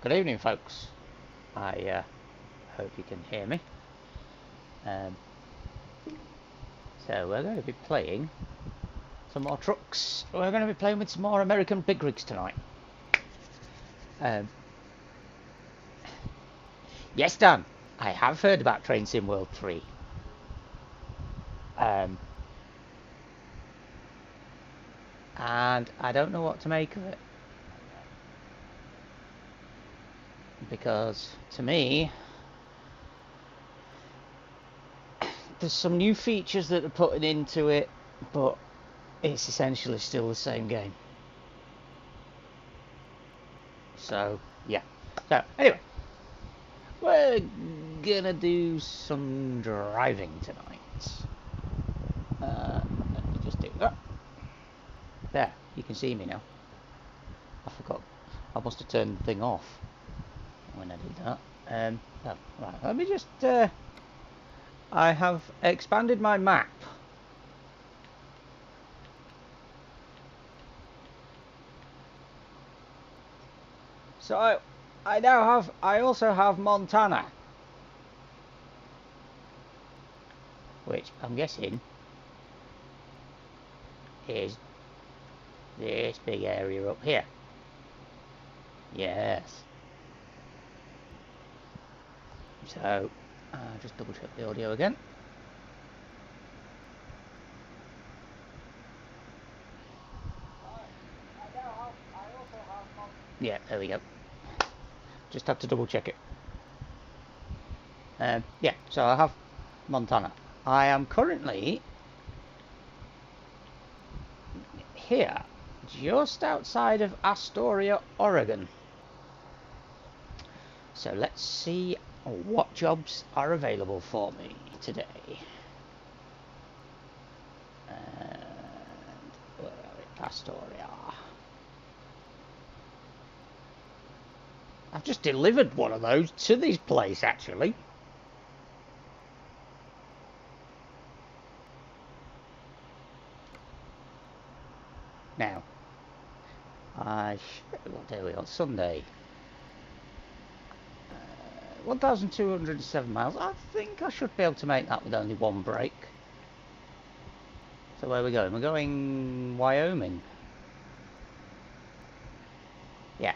Good evening, folks. I hope you can hear me. So we're going to be playing some more trucks. We're going to be playing with some more American big rigs tonight. Yes, Dan, I have heard about Train Sim World 3. And I don't know what to make of it. Because, to me, there's some new features that they're putting into it, but it's essentially still the same game. So, yeah. So, anyway, we're gonna do some driving tonight. Let me just do that. There, you can see me now. I forgot. I must have turned the thing off when I did that. Oh, right, let me just... I have expanded my map. So I also have Montana, which I'm guessing is this big area up here. Yes. So just double check the audio again. Yeah, there we go. Just had to double check it. Yeah, so I have Montana. I am currently here, just outside of Astoria, Oregon. So let's see what jobs are available for me today. And where are we? Astoria. I've just delivered one of those to this place, actually. Now, what day are we on? Sunday. 1,207 miles. I think I should be able to make that with only one break. So where are we going? We're going Wyoming. Yeah.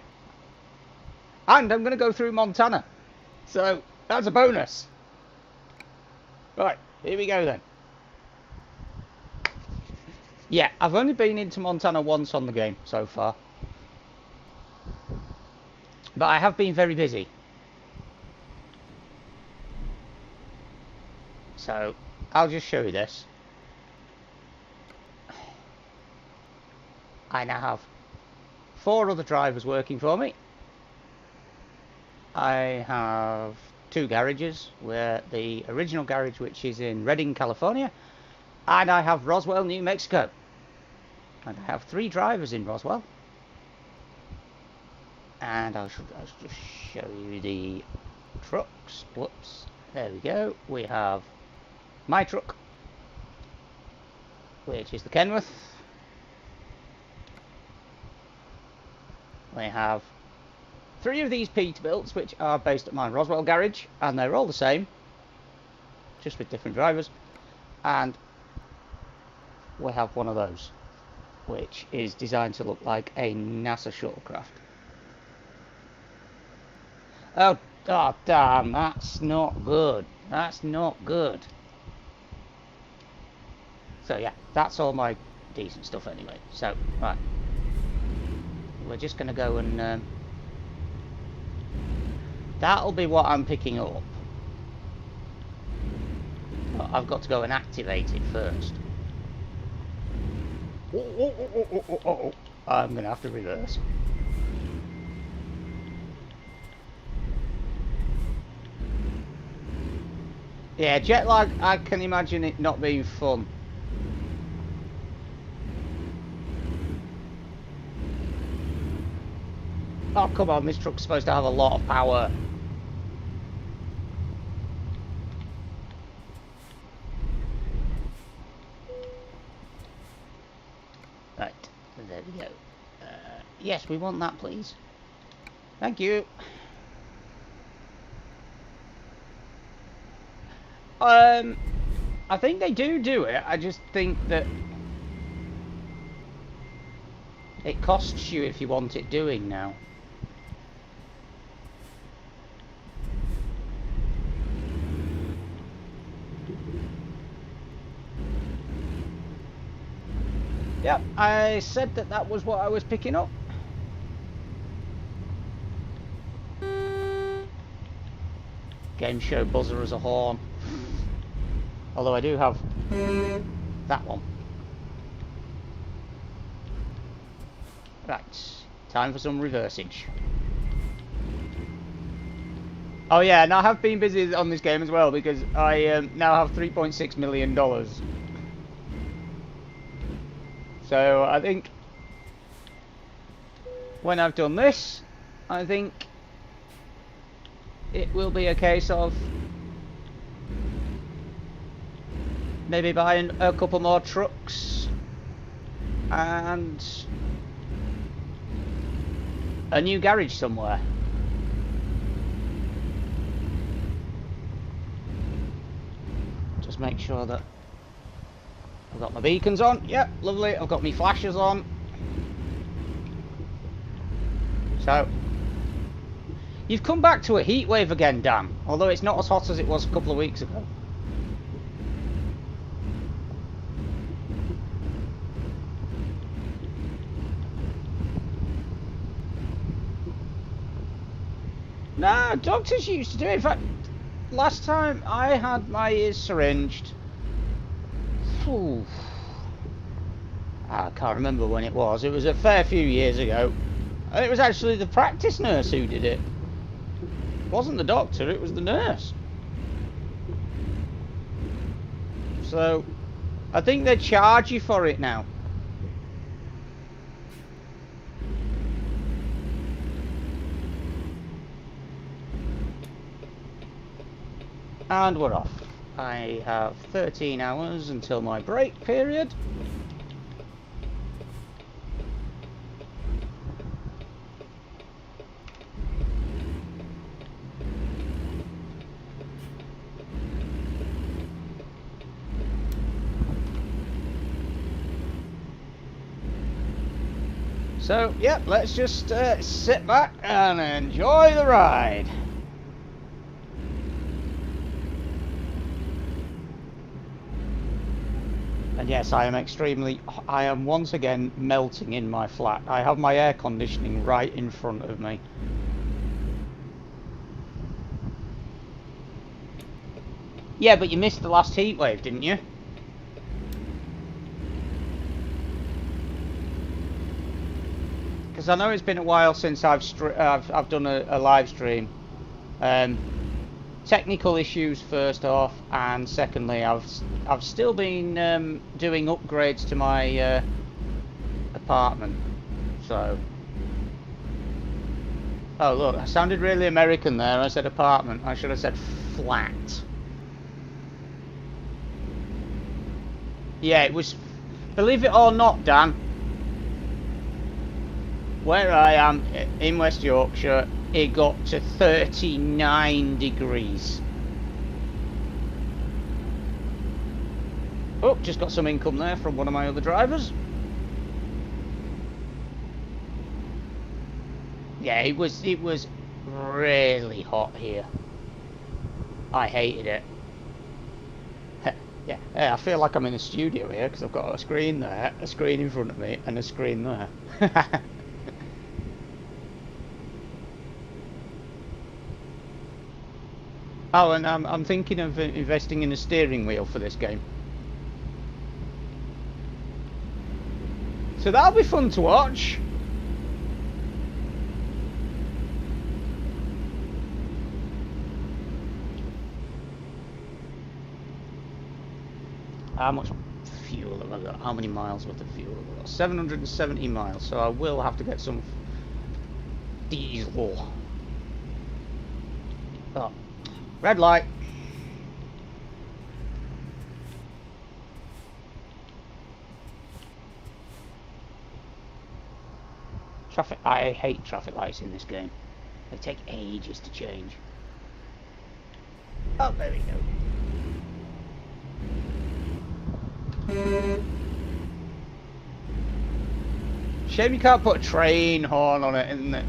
And I'm going to go through Montana. So that's a bonus. Right, here we go then. Yeah, I've only been into Montana once on the game so far. But I have been very busy. So, I'll just show you this. I now have 4 other drivers working for me. I have 2 garages, where the original garage, which is in Redding, California, and I have Roswell, New Mexico. And I have 3 drivers in Roswell. And I'll just show you the trucks. Whoops. There we go. We have my truck, which is the Kenworth. We have 3 of these Peterbilts, which are based at my Roswell garage, and they're all the same, just with different drivers. And we have one of those, which is designed to look like a NASA shuttlecraft. Oh, damn, that's not good. That's not good. So yeah, that's all my decent stuff anyway. So, right. We're just going to go and... that'll be what I'm picking up. But I've got to go and activate it first. I'm going to have to reverse. Yeah, jet lag, I can imagine it not being fun. Oh, come on, this truck's supposed to have a lot of power. Right, there we go. Yes, we want that, please. Thank you. I think they do it. I just think that it costs you if you want it doing now. Yep, I said that was what I was picking up. Game show buzzer as a horn. Although I do have that one. Right, time for some reversing. Oh yeah, and I have been busy on this game as well because I now have $3.6 million. So I think when I've done this, I think it will be a case of maybe buying a couple more trucks and a new garage somewhere. Just make sure that I've got my beacons on. Yep, lovely. I've got my flashes on. So, you've come back to a heat wave again, Dan. Although it's not as hot as it was a couple of weeks ago. No, doctors used to do it. In fact, last time I had my ears syringed, I can't remember when it was. It was a fair few years ago. And it was actually the practice nurse who did it. It wasn't the doctor, it was the nurse. So, I think they charge you for it now. And we're off. I have 13 hours until my break period. So, yeah, let's just sit back and enjoy the ride. And yes, I am once again melting in my flat. I have my air conditioning right in front of me. Yeah, but you missed the last heat wave, didn't you? Because I know it's been a while since I've done a live stream. Technical issues first off, and secondly, I've still been doing upgrades to my apartment. So, oh look, I sounded really American there. I said apartment. I should have said flat. Yeah, it was. Believe it or not, Dan, where I am in West Yorkshire, it got to 39 degrees. Oh, just got some income there from one of my other drivers. Yeah, it was really hot here. I hated it. Yeah, I feel like I'm in a studio here because I've got a screen there, a screen in front of me, and a screen there. Oh, and I'm thinking of investing in a steering wheel for this game. So that'll be fun to watch. How much fuel have I got? How many miles worth of fuel have I got? 770 miles, so I will have to get some diesel. Oh, red light. Traffic. I hate traffic lights in this game. They take ages to change. Oh, there we go. Shame you can't put a train horn on it, isn't it?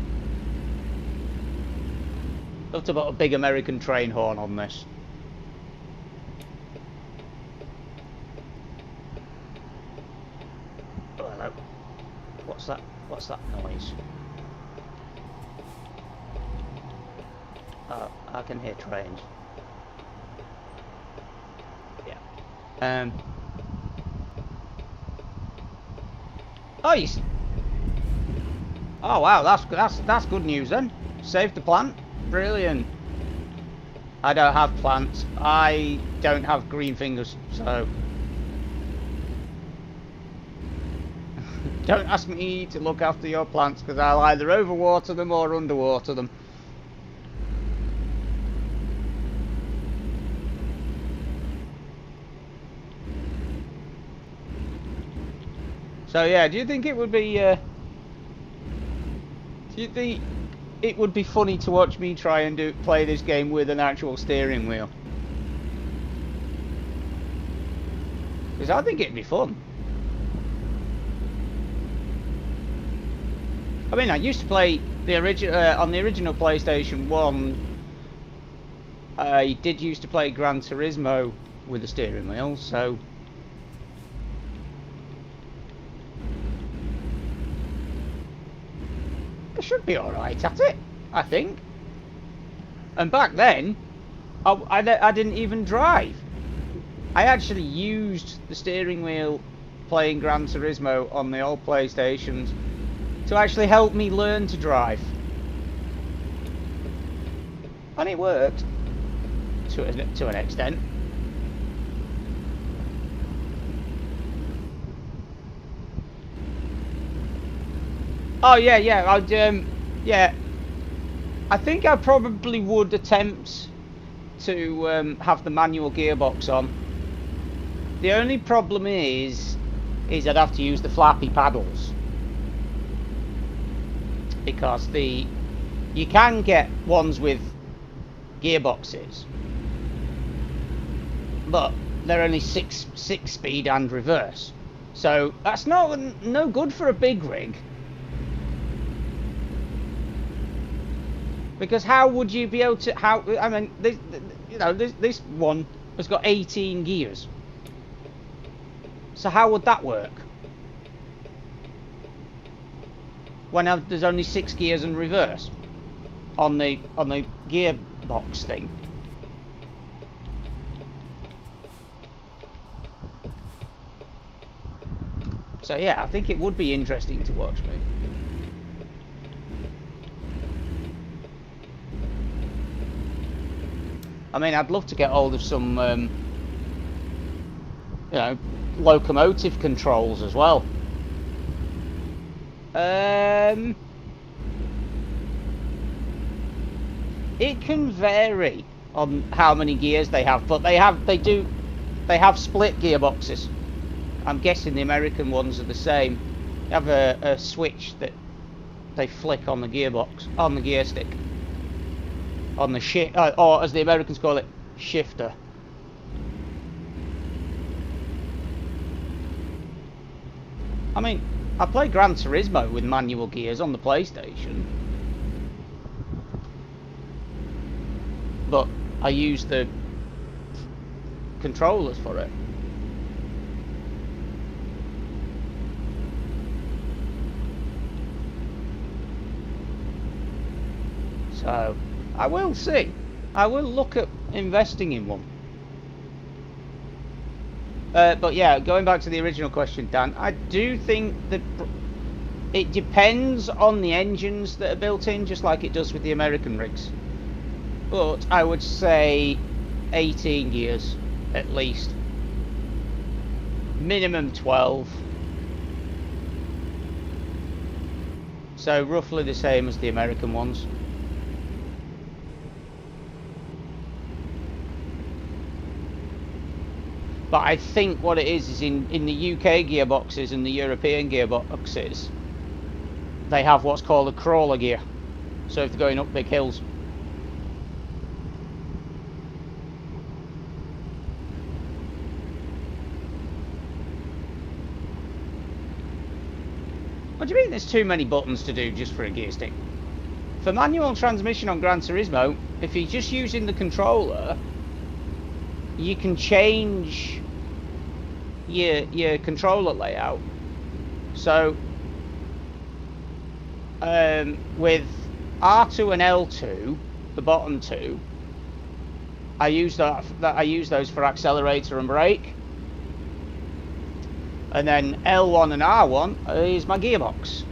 Love to put a big American train horn on this. Oh, hello. What's that? What's that noise? Oh, I can hear trains. Yeah. Oh, you. Oh wow, that's good news then. Saved the plant. Brilliant. I don't have plants. I don't have green fingers, so don't ask me to look after your plants because I'll either overwater them or underwater them. So yeah, do you think it would be? Do you think it would be funny to watch me try and play this game with an actual steering wheel? Because I think it'd be fun. I mean, I used to play the on the original PlayStation 1. I did used to play Gran Turismo with the steering wheel, so. I should be alright at it, I think. And back then, I didn't even drive. I actually used the steering wheel playing Gran Turismo on the old PlayStations to actually help me learn to drive. And it worked to an extent. Oh yeah, I'd yeah. I think I probably would attempt to have the manual gearbox on. The only problem is I'd have to use the flappy paddles because you can get ones with gearboxes, but they're only six speed and reverse, so that's no good for a big rig. Because how would you be able to? I mean, this one has got 18 gears. So how would that work? When there's only 6 gears and reverse on the gearbox thing. So yeah, I think it would be interesting to watch me. I mean, I'd love to get hold of some, locomotive controls as well. It can vary on how many gears they have, but they have split gearboxes. I'm guessing the American ones are the same. They have a switch that they flick on the gearbox, on the gear stick. On the shift, or as the Americans call it, shifter. I mean, I play Gran Turismo with manual gears on the PlayStation, but I use the controllers for it. So I will see. I will look at investing in one. But yeah, going back to the original question, Dan, I do think that it depends on the engines that are built in, just like it does with the American rigs. But I would say 18 gears at least. Minimum 12. So roughly the same as the American ones. But I think what it is in the UK gearboxes and the European gearboxes, they have what's called a crawler gear. So if they're going up big hills. What do you mean there's too many buttons to do just for a gear stick? For manual transmission on Gran Turismo, if you're just using the controller, you can change your controller layout. So with R2 and L2, the bottom two, I use those for accelerator and brake, and then L1 and R1 is my gearbox.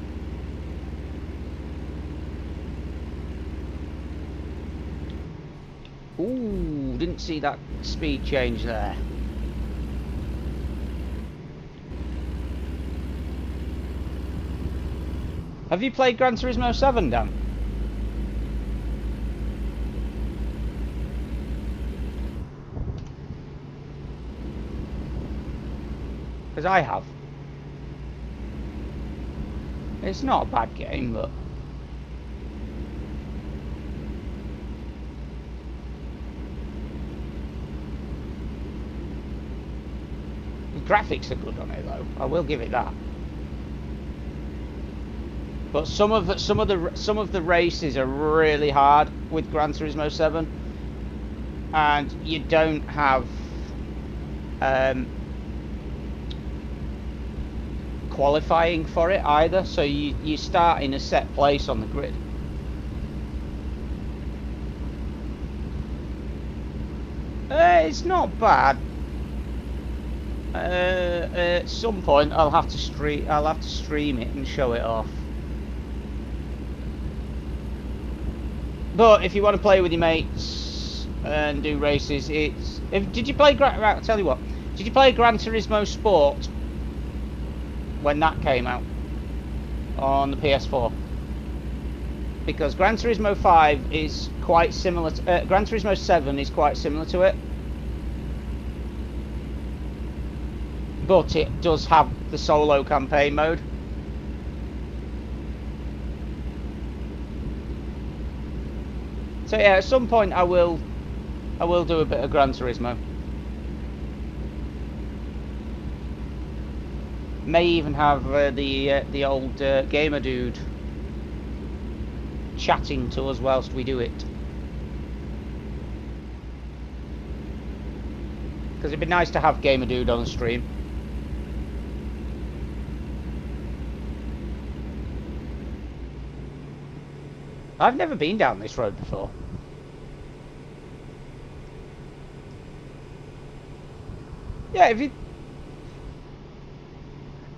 Ooh, didn't see that speed change there. Have you played Gran Turismo 7, Dan? Because I have. It's not a bad game, but... the graphics are good on it, though. I will give it that. But some of the races are really hard with Gran Turismo 7, and you don't have qualifying for it either. So you start in a set place on the grid. It's not bad. At some point, I'll have to stream it and show it off. But if you want to play with your mates and do races, it's... did you play... Right, I'll tell you what. Did you play Gran Turismo Sport when that came out on the PS4? Because Gran Turismo 5 is quite similar to... Gran Turismo 7 is quite similar to it. But it does have the solo campaign mode. So yeah, at some point I will do a bit of Gran Turismo. May even have the old gamer dude chatting to us whilst we do it. Because it'd be nice to have gamer dude on the stream. I've never been down this road before. Yeah, if you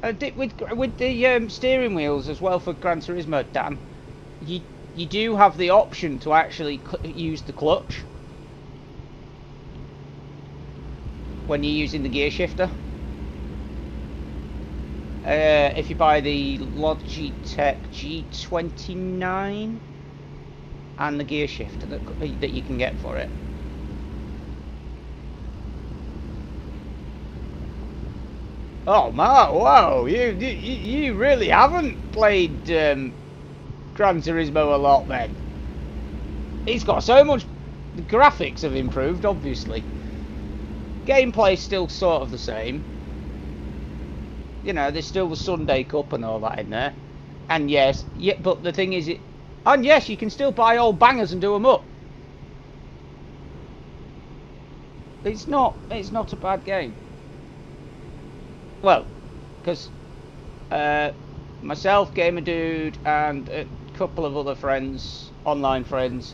with the steering wheels as well for Gran Turismo, Dan, you do have the option to actually use the clutch when you're using the gear shifter. If you buy the Logitech G29 and the gear shifter that you can get for it. Oh man, whoa, you really haven't played Gran Turismo a lot then. It's got so much... the graphics have improved, obviously. Gameplay's still sort of the same. You know, there's still the Sunday Cup and all that in there. And yes, yeah, but the thing is, and yes, you can still buy old bangers and do them up. It's not a bad game. Well, because myself, Gamer Dude, and a couple of other friends, online friends,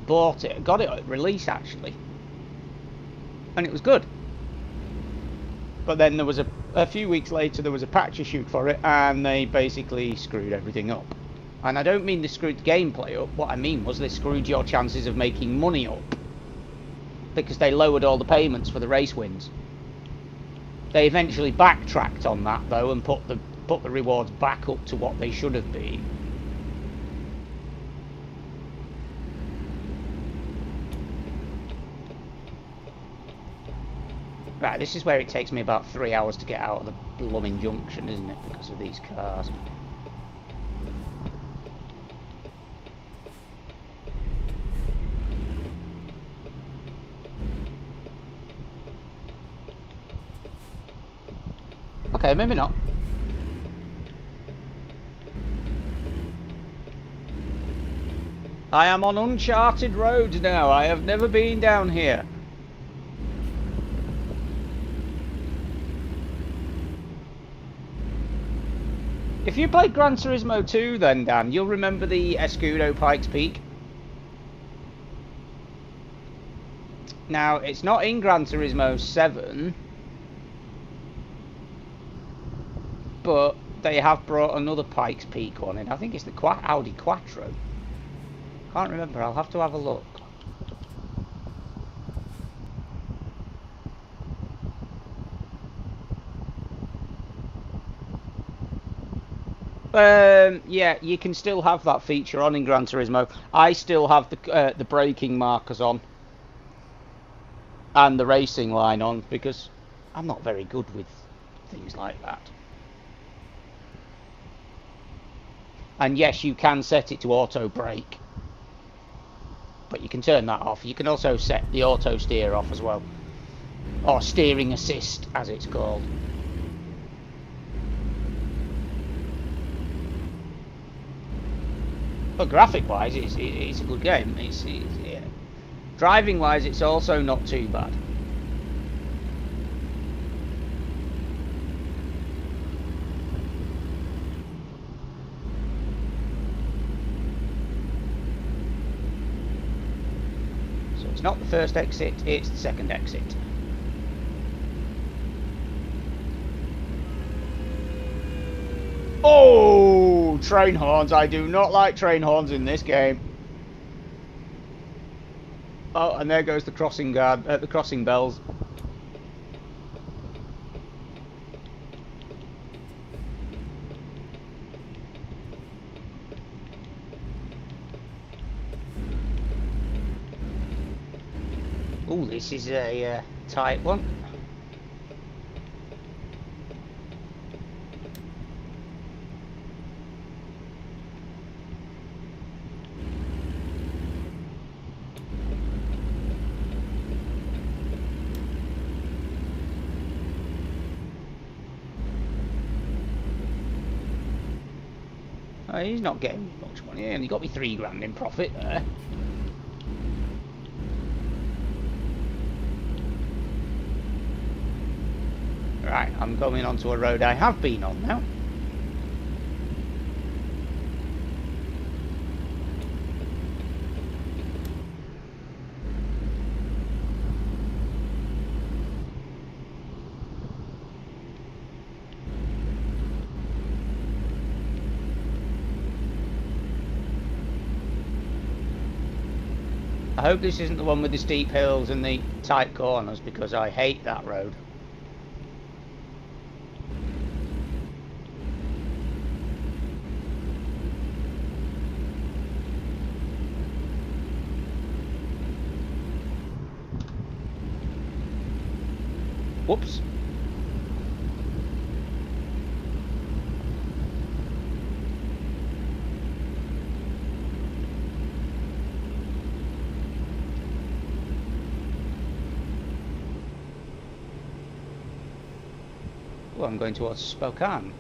bought it, got it at release actually, and it was good. But then there was a few weeks later there was a patch issued for it, and they basically screwed everything up. And I don't mean they screwed the gameplay up. What I mean was they screwed your chances of making money up, because they lowered all the payments for the race wins. They eventually backtracked on that though and put the rewards back up to what they should have been. Right, this is where it takes me about 3 hours to get out of the blooming junction, isn't it, because of these cars. Okay, maybe not. I am on uncharted roads now. I have never been down here. If you played Gran Turismo 2 then, Dan, you'll remember the Escudo Pikes Peak. Now, it's not in Gran Turismo 7, but they have brought another Pikes Peak one in. I think it's the Audi Quattro. Can't remember, I'll have to have a look. Yeah, you can still have that feature on in Gran Turismo. I still have the braking markers on and the racing line on because I'm not very good with things like that. And yes, you can set it to auto brake, but you can turn that off. You can also set the auto steer off as well, or steering assist as it's called. But graphic-wise, it's a good game. Yeah. Driving-wise, it's also not too bad. So it's not the first exit, it's the second exit. Oh, train horns. I do not like train horns in this game. Oh, and there goes the crossing guard, the crossing bells. Oh, this is a tight one. Oh, he's not getting much money. He only got me £3 in profit there. Right, I'm going onto a road I have been on now. I hope this isn't the one with the steep hills and the tight corners, because I hate that road. Whoops. Well, I'm going towards Spokane.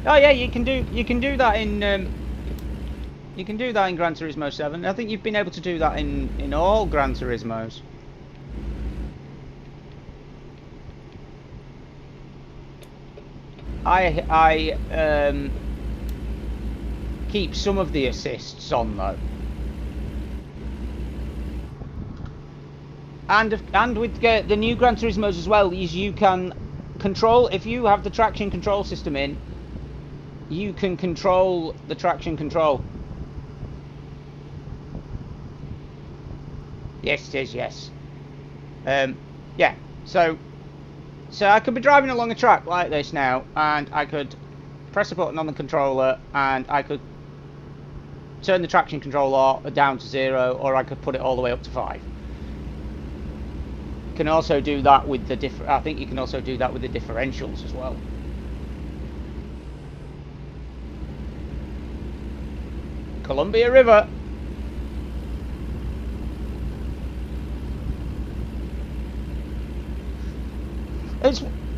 Oh yeah, you can do that in Gran Turismo 7. I think you've been able to do that in all Gran Turismos. I keep some of the assists on though, and with the new Gran Turismos as well, is you can control, if you have the traction control system in, you can control the traction control. Yes, it is. Yes. Yeah. So I could be driving along a track like this now, and I could press a button on the controller, and I could turn the traction control down to 0, or I could put it all the way up to 5. You can also do that with the I think you can also do that with the differentials as well. Columbia River.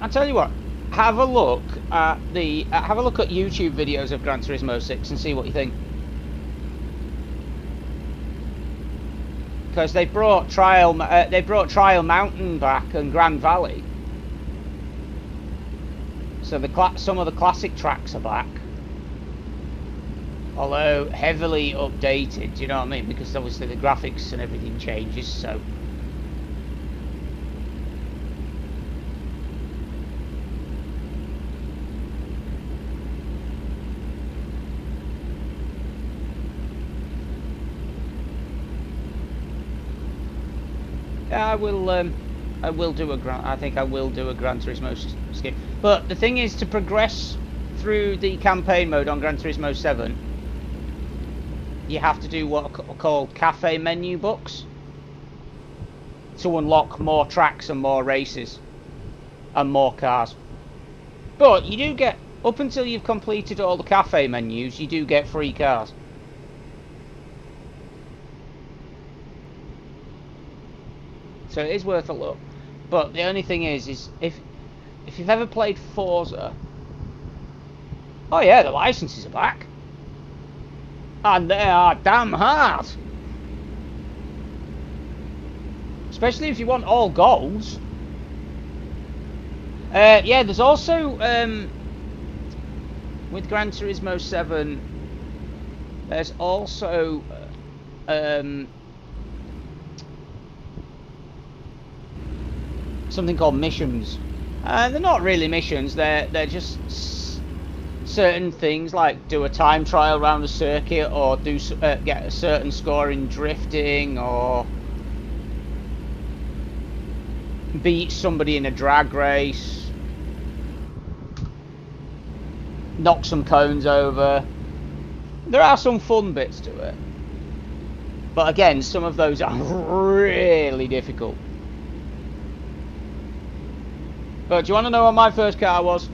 I'll tell you what. Have a look at YouTube videos of Gran Turismo 6 and see what you think. Because they brought Trial Mountain back and Grand Valley, so some of the classic tracks are back, although heavily updated. Do you know what I mean? Because obviously the graphics and everything changes. So I will do a I think I will do a Gran Turismo skip. But the thing is, to progress through the campaign mode on Gran Turismo 7, you have to do what are called cafe menu books to unlock more tracks and more races and more cars. But you do get, up until you've completed all the cafe menus, you do get free cars. So it is worth a look. But the only thing is if you've ever played Forza, oh yeah, the licenses are back, and they are damn hard. Especially if you want all golds. Yeah, there's also with Gran Turismo 7, there's also something called missions. They're not really missions, they're just certain things, like do a time trial around the circuit, or do get a certain score in drifting, or beat somebody in a drag race, knock some cones over. There are some fun bits to it, but again, some of those are really difficult. But do you want to know what my first car was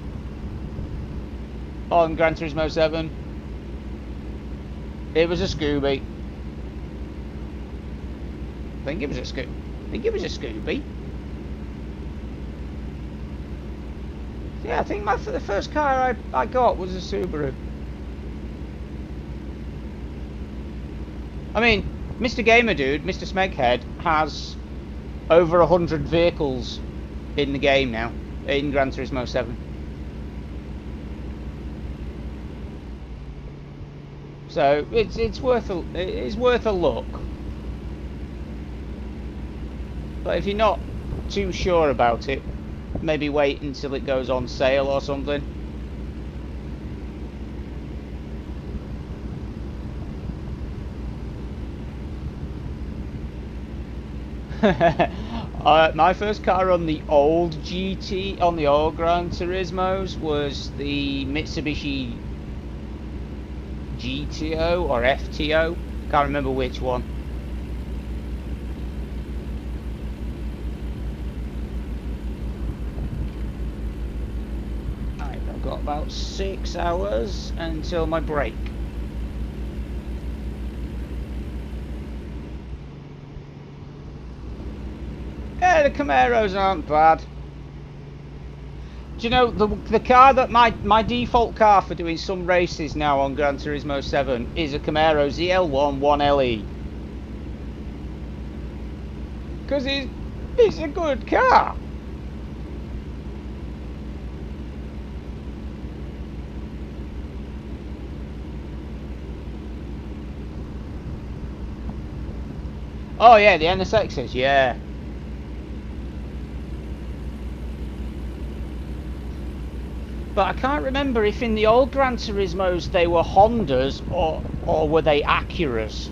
on Gran Turismo 7? It was a Scooby. I think it was a Scooby. Yeah, I think the first car I got was a Subaru. I mean, Mr. Gamer Dude, Mr. Smeghead, has over 100 vehicles in the game now, in Gran Turismo 7. So it's worth a look. But if you're not too sure about it, maybe wait until it goes on sale or something. My first car on the old GT, on the old Gran Turismos, was the Mitsubishi GTO or FTO. Can't remember which one. I've got about 6 hours until my break. Yeah, the Camaros aren't bad. Do you know, the car that my default car for doing some races now on Gran Turismo 7 is a Camaro ZL1 1LE. Because it's a good car. Oh yeah, the NSXs, yeah. But I can't remember if in the old Gran Turismos they were Hondas or were they Acuras.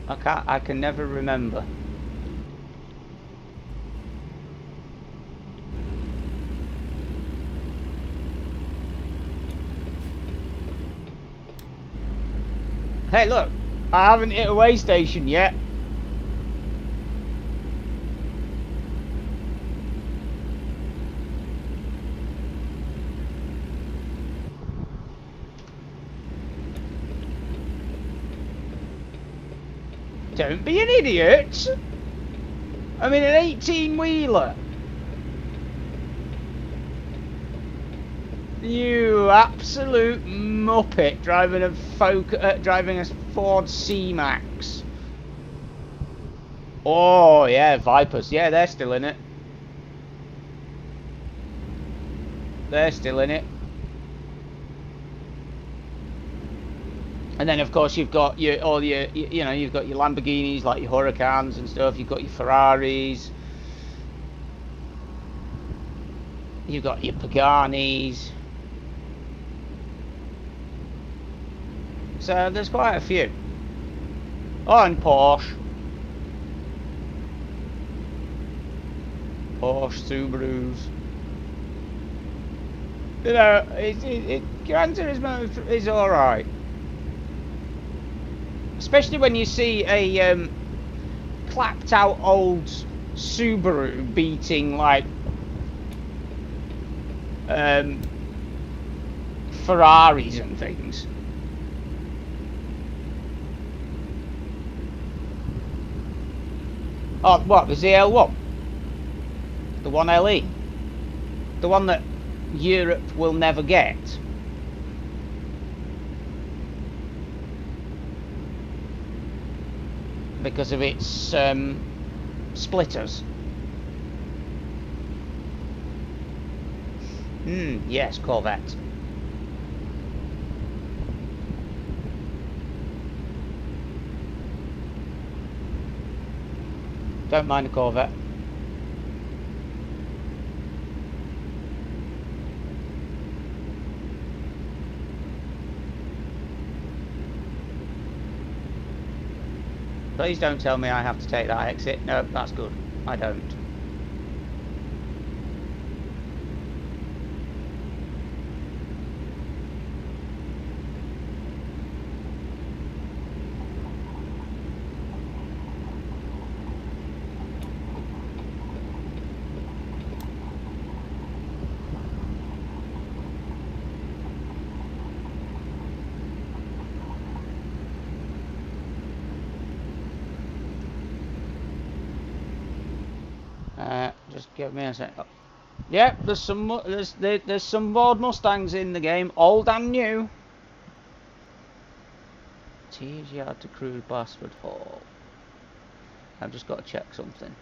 I can never remember. Hey look, I haven't hit a way station yet. Don't be an idiot. I mean, an 18-wheeler. You absolute muppet driving a Ford C-Max. Oh yeah, Vipers. Yeah, they're still in it. They're still in it. And then of course you've got you've got your Lamborghinis, like your Huracans and stuff. You've got your Ferraris. You've got your Paganis. So there's quite a few. Oh, and Porsche, Subarus. You know, Gran Turismo is all right, especially when you see a clapped out old Subaru beating like Ferraris and things. Oh, what, the ZL1? The 1LE? The one that Europe will never get? Because of its splitters. Yes, Corvette. Don't mind a Corvette. Please don't tell me I have to take that exit. No, that's good. I don't. Just give me a sec. Oh. Yeah, there's some Ford Mustangs in the game, old and new. Tears Yard to Cruise Blasford Hall. I've just got to check something.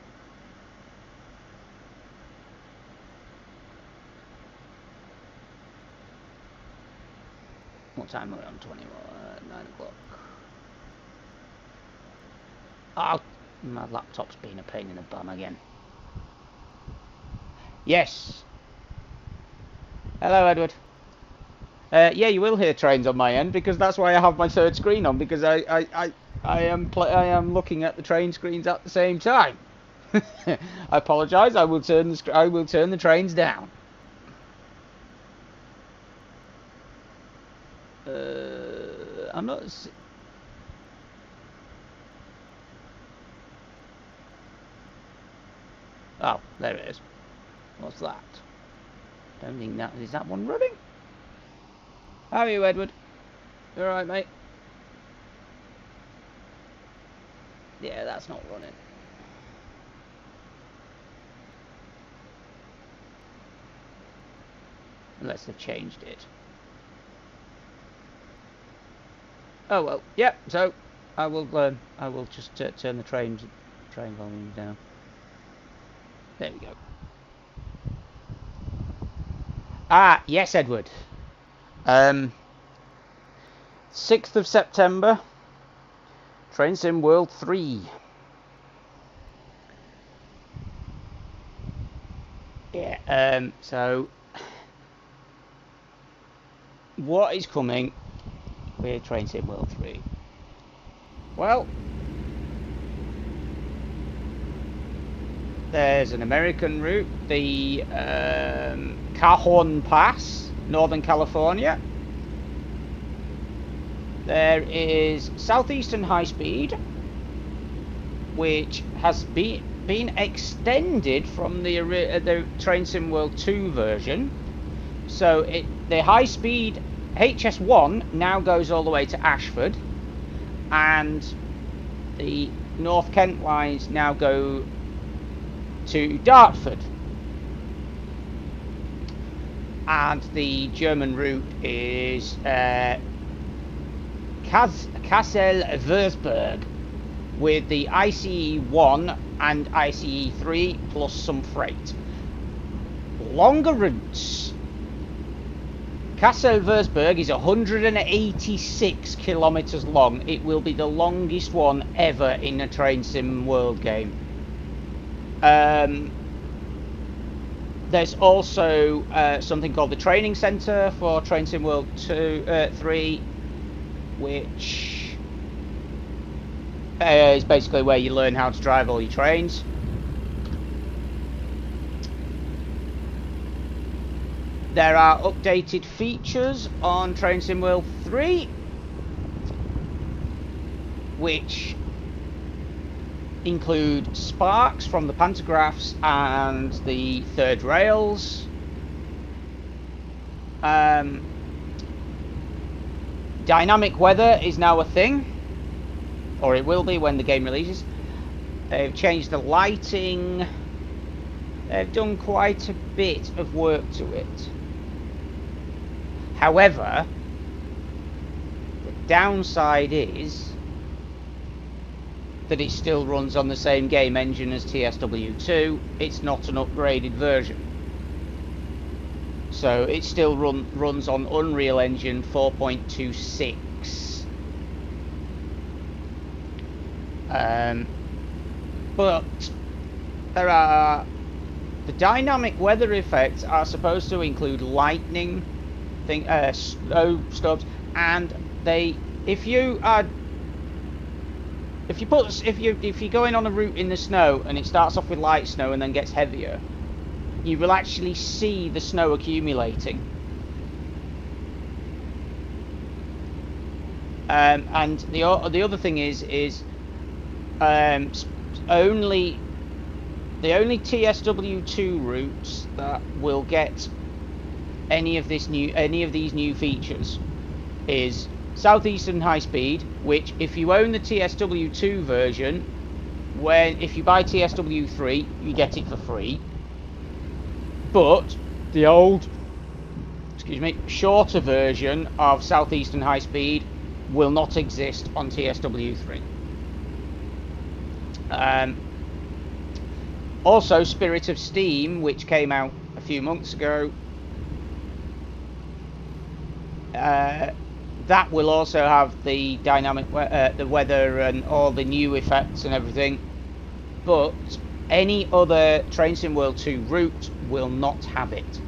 What time are we on? 21, 9 o'clock. Oh, my laptop's been a pain in the bum again. Yes. Hello, Edward. Yeah, you will hear trains on my end because that's why I have my third screen on, because I am looking at the train screens at the same time. I apologise. I will turn the trains down. I'm not. Oh, there it is. What's that? Don't think that is that one running. How are you, Edward? You alright, mate? Yeah, that's not running. Unless they've changed it. Oh well, yep. Yeah, so I will just turn the train volume down. There we go. Ah, yes, Edward. 6th of September. Train Sim World 3. Yeah. So what is coming with Train Sim World 3? Well, there's an American route, the Cajon Pass, Northern California. There is Southeastern High Speed, which has been extended from the Train Sim World 2 version. So the high speed HS1 now goes all the way to Ashford, and the North Kent lines now go to Dartford. and the German route is Kassel-Würzburg, with the ICE 1 and ICE 3 plus some freight. Longer routes. Kassel-Würzburg is 186 kilometers long. It will be the longest one ever in a Train Sim World game. There's also something called the Training Centre for Train Sim World 3, which is basically where you learn how to drive all your trains. There are updated features on Train Sim World 3, which include sparks from the pantographs and the third rails. Dynamic weather is now a thing, or it will be when the game releases. They've changed the lighting. They've done quite a bit of work to it. However, the downside is that it still runs on the same game engine as TSW2. It's not an upgraded version. So it still runs on Unreal Engine 4.26. But there are... the dynamic weather effects are supposed to include lightning, snowstorms, and if you're going on a route in the snow and it starts off with light snow and then gets heavier, you will actually see the snow accumulating. And the other thing is only TSW2 routes that will get any of these new features is Southeastern High Speed, which if you own the TSW2 version, if you buy TSW3 you get it for free, but the old, shorter version of Southeastern High Speed will not exist on TSW3. Also, Spirit of Steam, which came out a few months ago, that will also have the dynamic the weather and all the new effects and everything, but any other Train Sim World 2 route will not have it.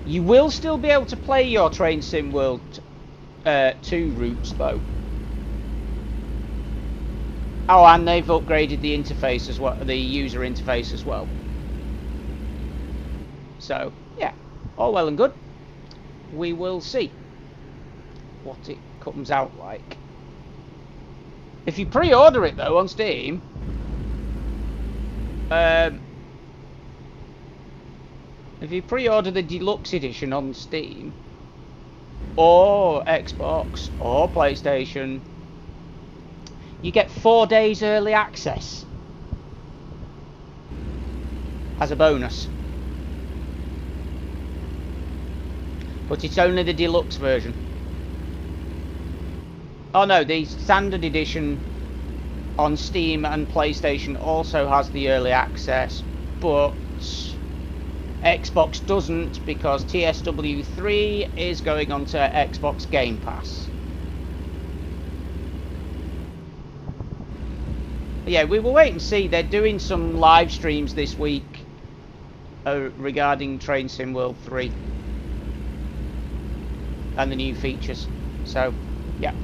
You will still be able to play your Train Sim World 2 routes though. Oh, and they've upgraded the interface as well, the user interface as well. So, yeah, all well and good. We will see what it comes out like. If you pre-order it though on Steam, if you pre-order the deluxe edition on Steam, or Xbox, or PlayStation, you get 4 days early access as a bonus. But it's only the deluxe version. Oh no, the standard edition on Steam and PlayStation also has the early access, but Xbox doesn't, because TSW3 is going onto Xbox Game Pass. But yeah, we will wait and see. They're doing some live streams this week regarding Train Sim World 3 and the new features. So, yeah.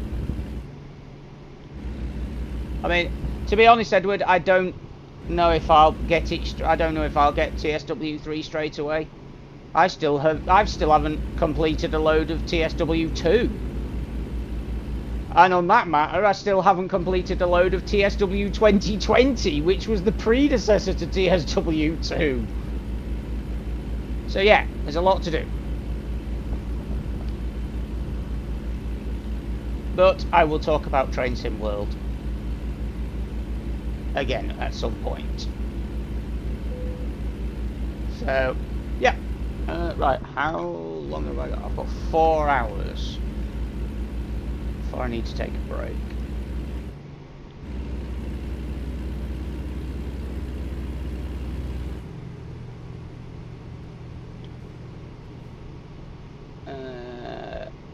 I mean, to be honest, Edward, I don't know if I'll get it. I don't know if I'll get TSW3 straight away. I still haven't completed a load of TSW2. And on that matter, I still haven't completed a load of TSW 2020, which was the predecessor to TSW2. So yeah, there's a lot to do. But I will talk about Train Sim World again at some point. So, yeah. Right, how long have I got? I've got 4 hours before I need to take a break.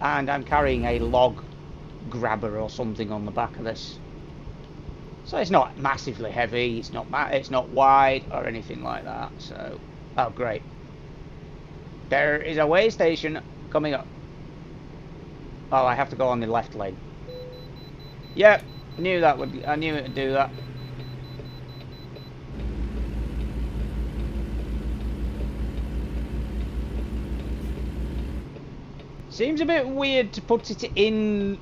And I'm carrying a log grabber or something on the back of this. So it's not massively heavy, it's not wide or anything like that. So, oh great. There is a way station coming up. Oh, I have to go on the left lane. Yep, I knew it would do that. Seems a bit weird to put it in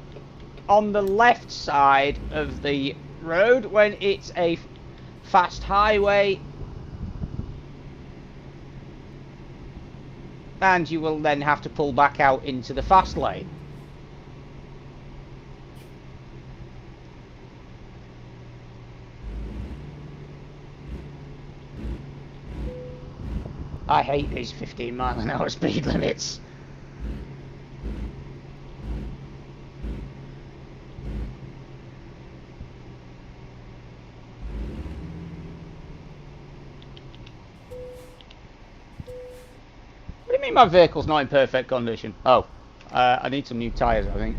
on the left side of the road when it's a fast highway, and you will then have to pull back out into the fast lane. I hate these 15-mile-an-hour speed limits. What do you mean my vehicle's not in perfect condition? Oh, I need some new tyres, I think.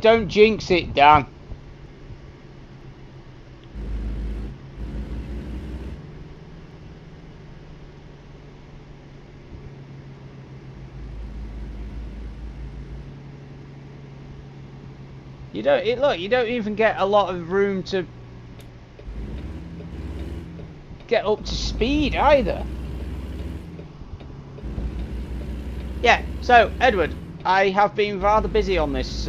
Don't jinx it, Dan. Look, you don't even get a lot of room to get up to speed either. Yeah, so Edward, I have been rather busy on this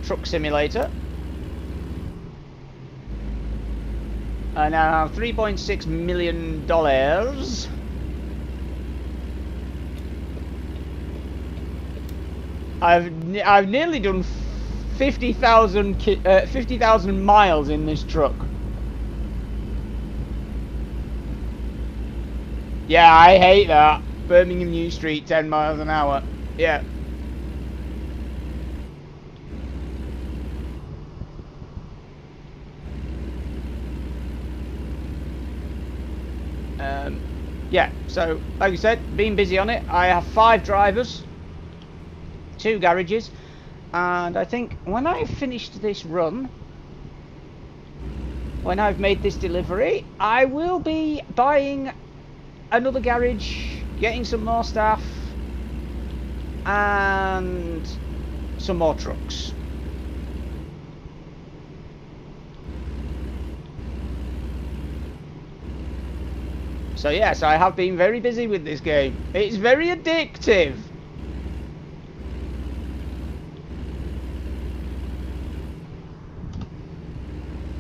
truck simulator. I now have $3.6 million. I've nearly done 50,000 miles in this truck. Yeah, I hate that. Birmingham New Street, 10 miles an hour. Yeah. Yeah, so, like I said, been busy on it. I have 5 drivers, 2 garages, and I think when I've finished this run, when I've made this delivery, I will be buying another garage, getting some more staff, and some more trucks. So yes, I have been very busy with this game. It's very addictive.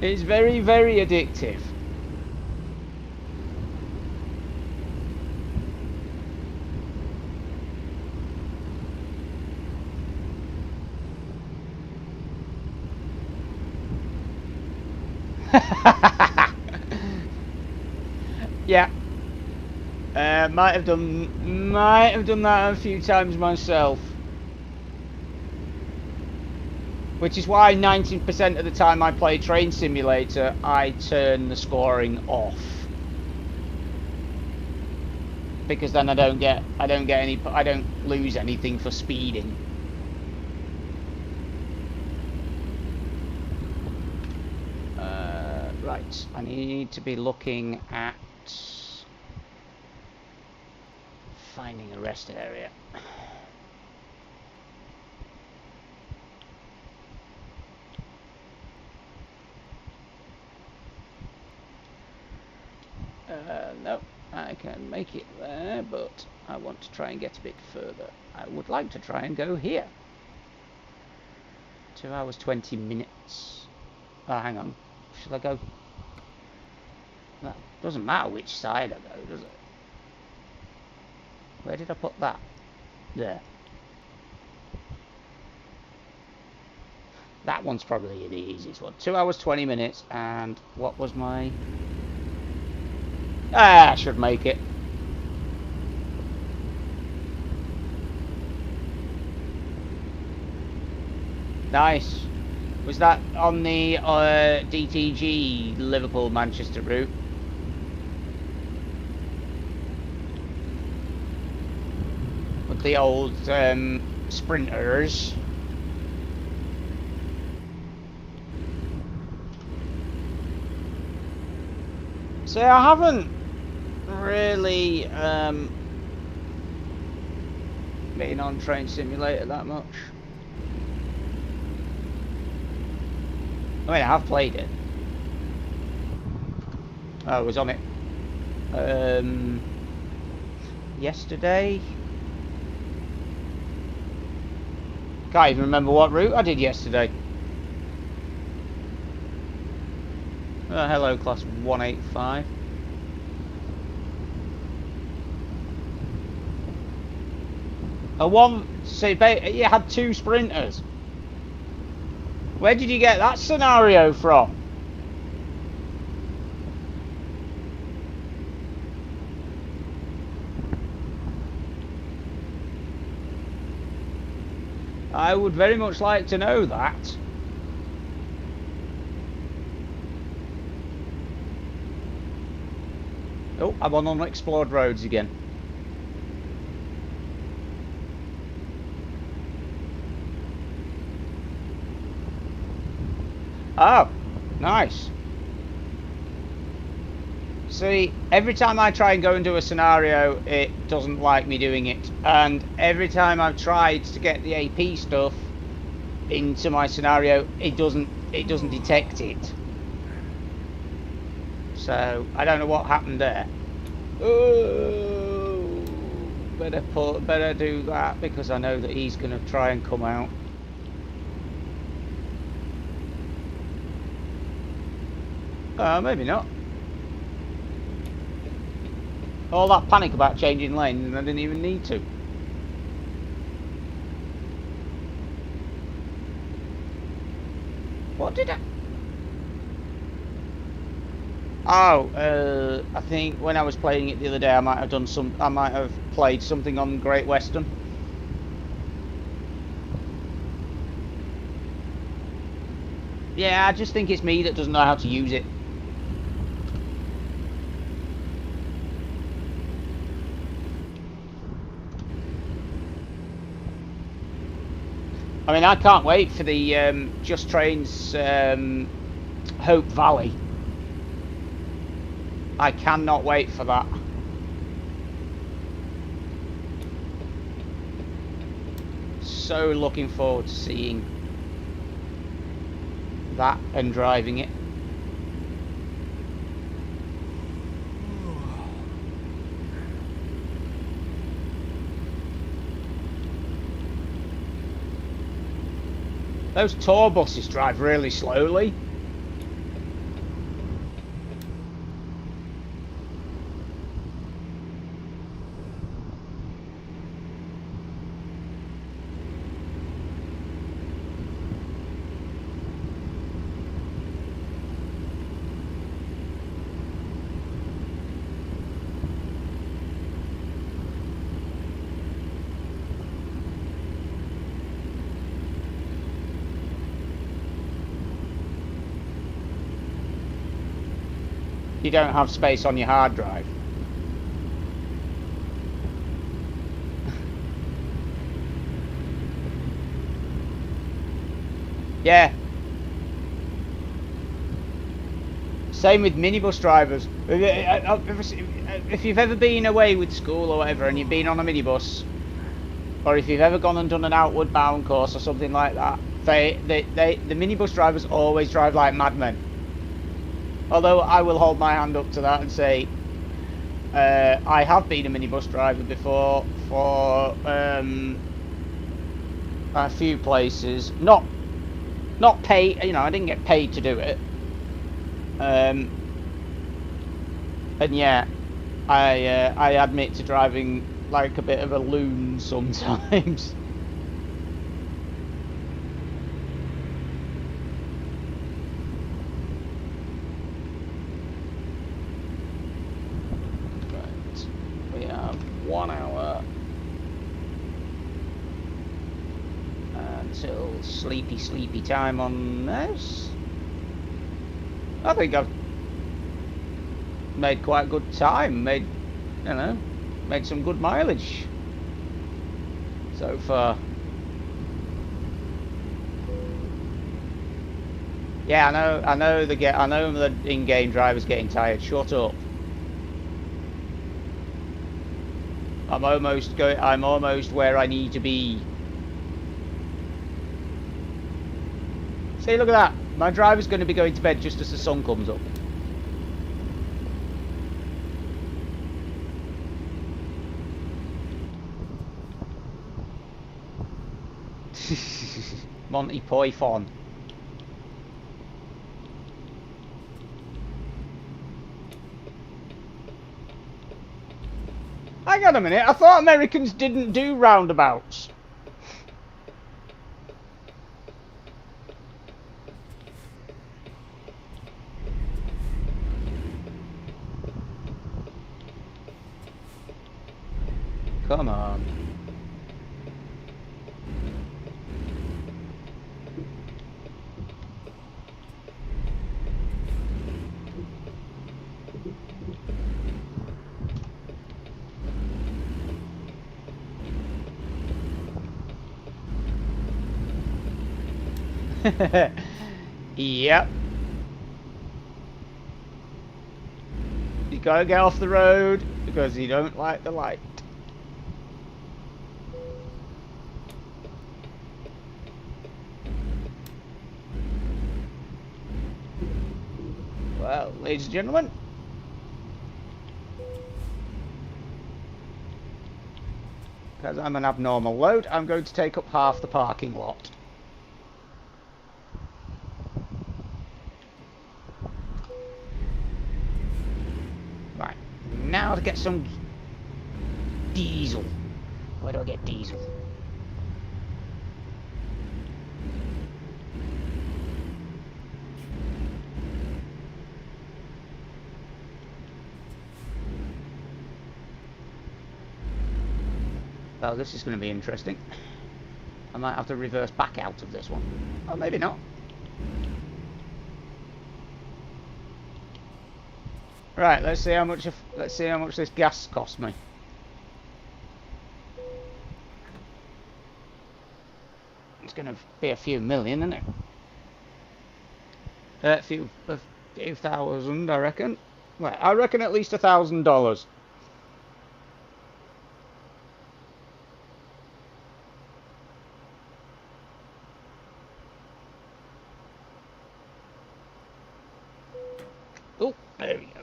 It's very, very addictive. Yeah. Might have done that a few times myself. Which is why 90% of the time I play Train Simulator, I turn the scoring off. Because then I don't lose anything for speeding. Right, I need to be looking at finding a rest area. No, I can make it there, but I want to try and get a bit further. I would like to try and go here. 2 hours 20 minutes. Oh, hang on. Should I go? That doesn't matter which side I go, does it? Where did I put that? There. That one's probably the easiest one. 2 hours 20 minutes, and what was my... I should make it. Nice. Was that on the DTG Liverpool-Manchester route? With the old sprinters. So I haven't really been on Train Simulator that much. I mean, I have played it. I was on it yesterday. Can't even remember what route I did yesterday. Hello, class 185. So you had 2 sprinters. Where did you get that scenario from? I would very much like to know that. Oh, I'm on unexplored roads again. Oh, nice. See, every time I try and go and do a scenario, it doesn't like me doing it. And every time I've tried to get the AP stuff into my scenario, it doesn't detect it. So I don't know what happened there. Oh, better do that, because I know that he's going to try and come out. Maybe not. All that panic about changing lanes, and I didn't even need to. What did I... Oh, I think when I was playing it the other day, I might have played something on Great Western. Yeah, I just think it's me that doesn't know how to use it. I mean, I can't wait for the Just Trains Hope Valley. I cannot wait for that. So looking forward to seeing that and driving it. Those tour buses drive really slowly. You don't have space on your hard drive. Yeah. Same with minibus drivers. If you've ever been away with school or whatever and you've been on a minibus, or if you've ever gone and done an outward bound course or something like that, the minibus drivers always drive like madmen. Although I will hold my hand up to that and say I have been a minibus driver before for a few places. Not paid, you know, I didn't get paid to do it. And yeah, I admit to driving like a bit of a loon sometimes. sleepy time on this. I think I've made quite good time. Made some good mileage so far. Yeah, I know the in-game driver's getting tired. Shut up. I'm almost where I need to be. See, look at that. My driver's going to be going to bed just as the sun comes up. Monty Python. Hang on a minute, I thought Americans didn't do roundabouts. Come on. Yep. You gotta get off the road because you don't like the light. Well, ladies and gentlemen, because I'm an abnormal load, I'm going to take up half the parking lot. Right, now to get some diesel. Where do I get diesel? Well, this is going to be interesting. I might have to reverse back out of this one. Or maybe not. Right, let's see how much this gas cost me. It's going to be a few million, isn't it? A few thousand, I reckon. Well, I reckon at least $1,000. Oh, there we go.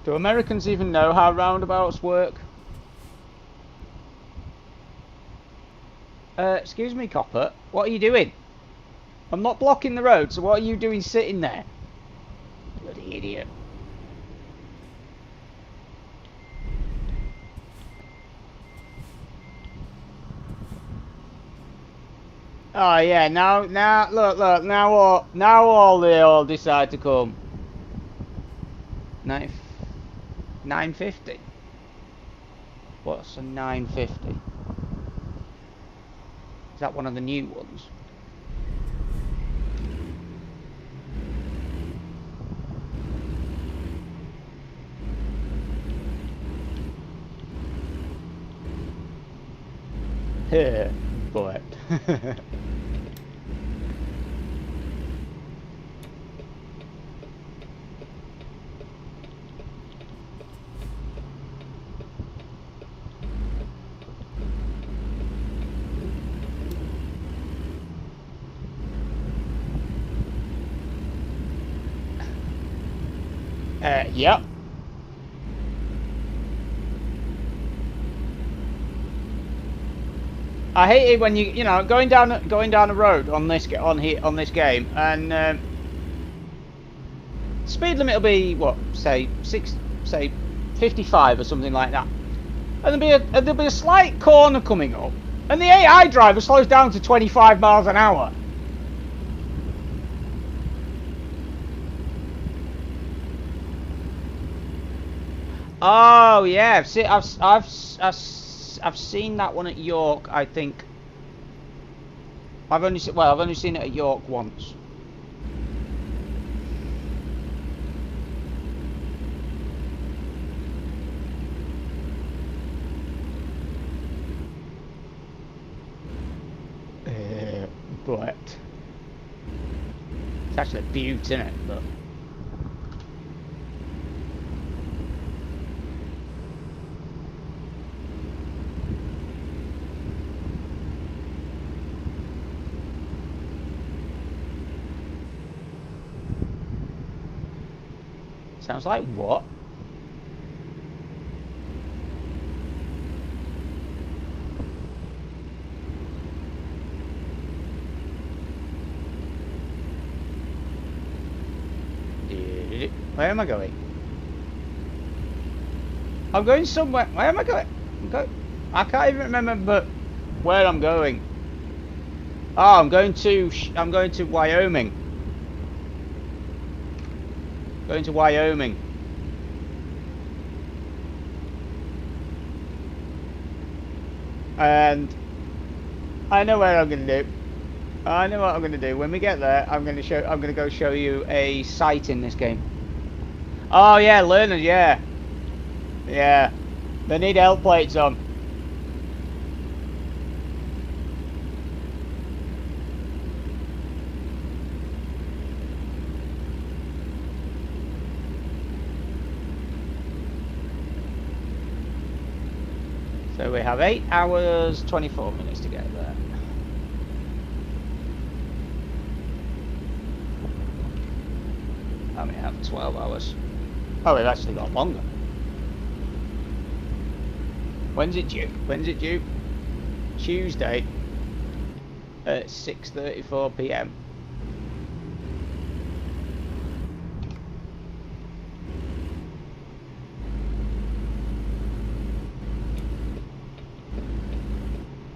Do Americans even know how roundabouts work? Excuse me, copper. What are you doing? I'm not blocking the road, so what are you doing sitting there? Bloody idiot. Oh yeah, now look, now all they all decide to come. 950. What's a 950? Is that one of the new ones? Boy. Yep. I hate it when you know going down a road on this game and speed limit will be what, say say 55 or something like that, and there'll be a slight corner coming up, and the AI driver slows down to 25 miles an hour. Oh yeah, I've seen that one at York. I think I've only seen it at York once. But it's actually a beaut, isn't it? But sounds like what? Where am I going? I'm going somewhere. Where am I going? I can't even remember where I'm going. Oh, I'm going to Wyoming. Going to Wyoming. And I know where I'm going to do. I know what I'm going to do. When we get there, I'm going to go show you a site in this game. Oh yeah, learners, yeah. Yeah. They need L plates on. So we have 8 hours, 24 minutes to get there. I mean, I have 12 hours. Oh, we've actually got longer. When's it due? When's it due? Tuesday at 6:34 PM.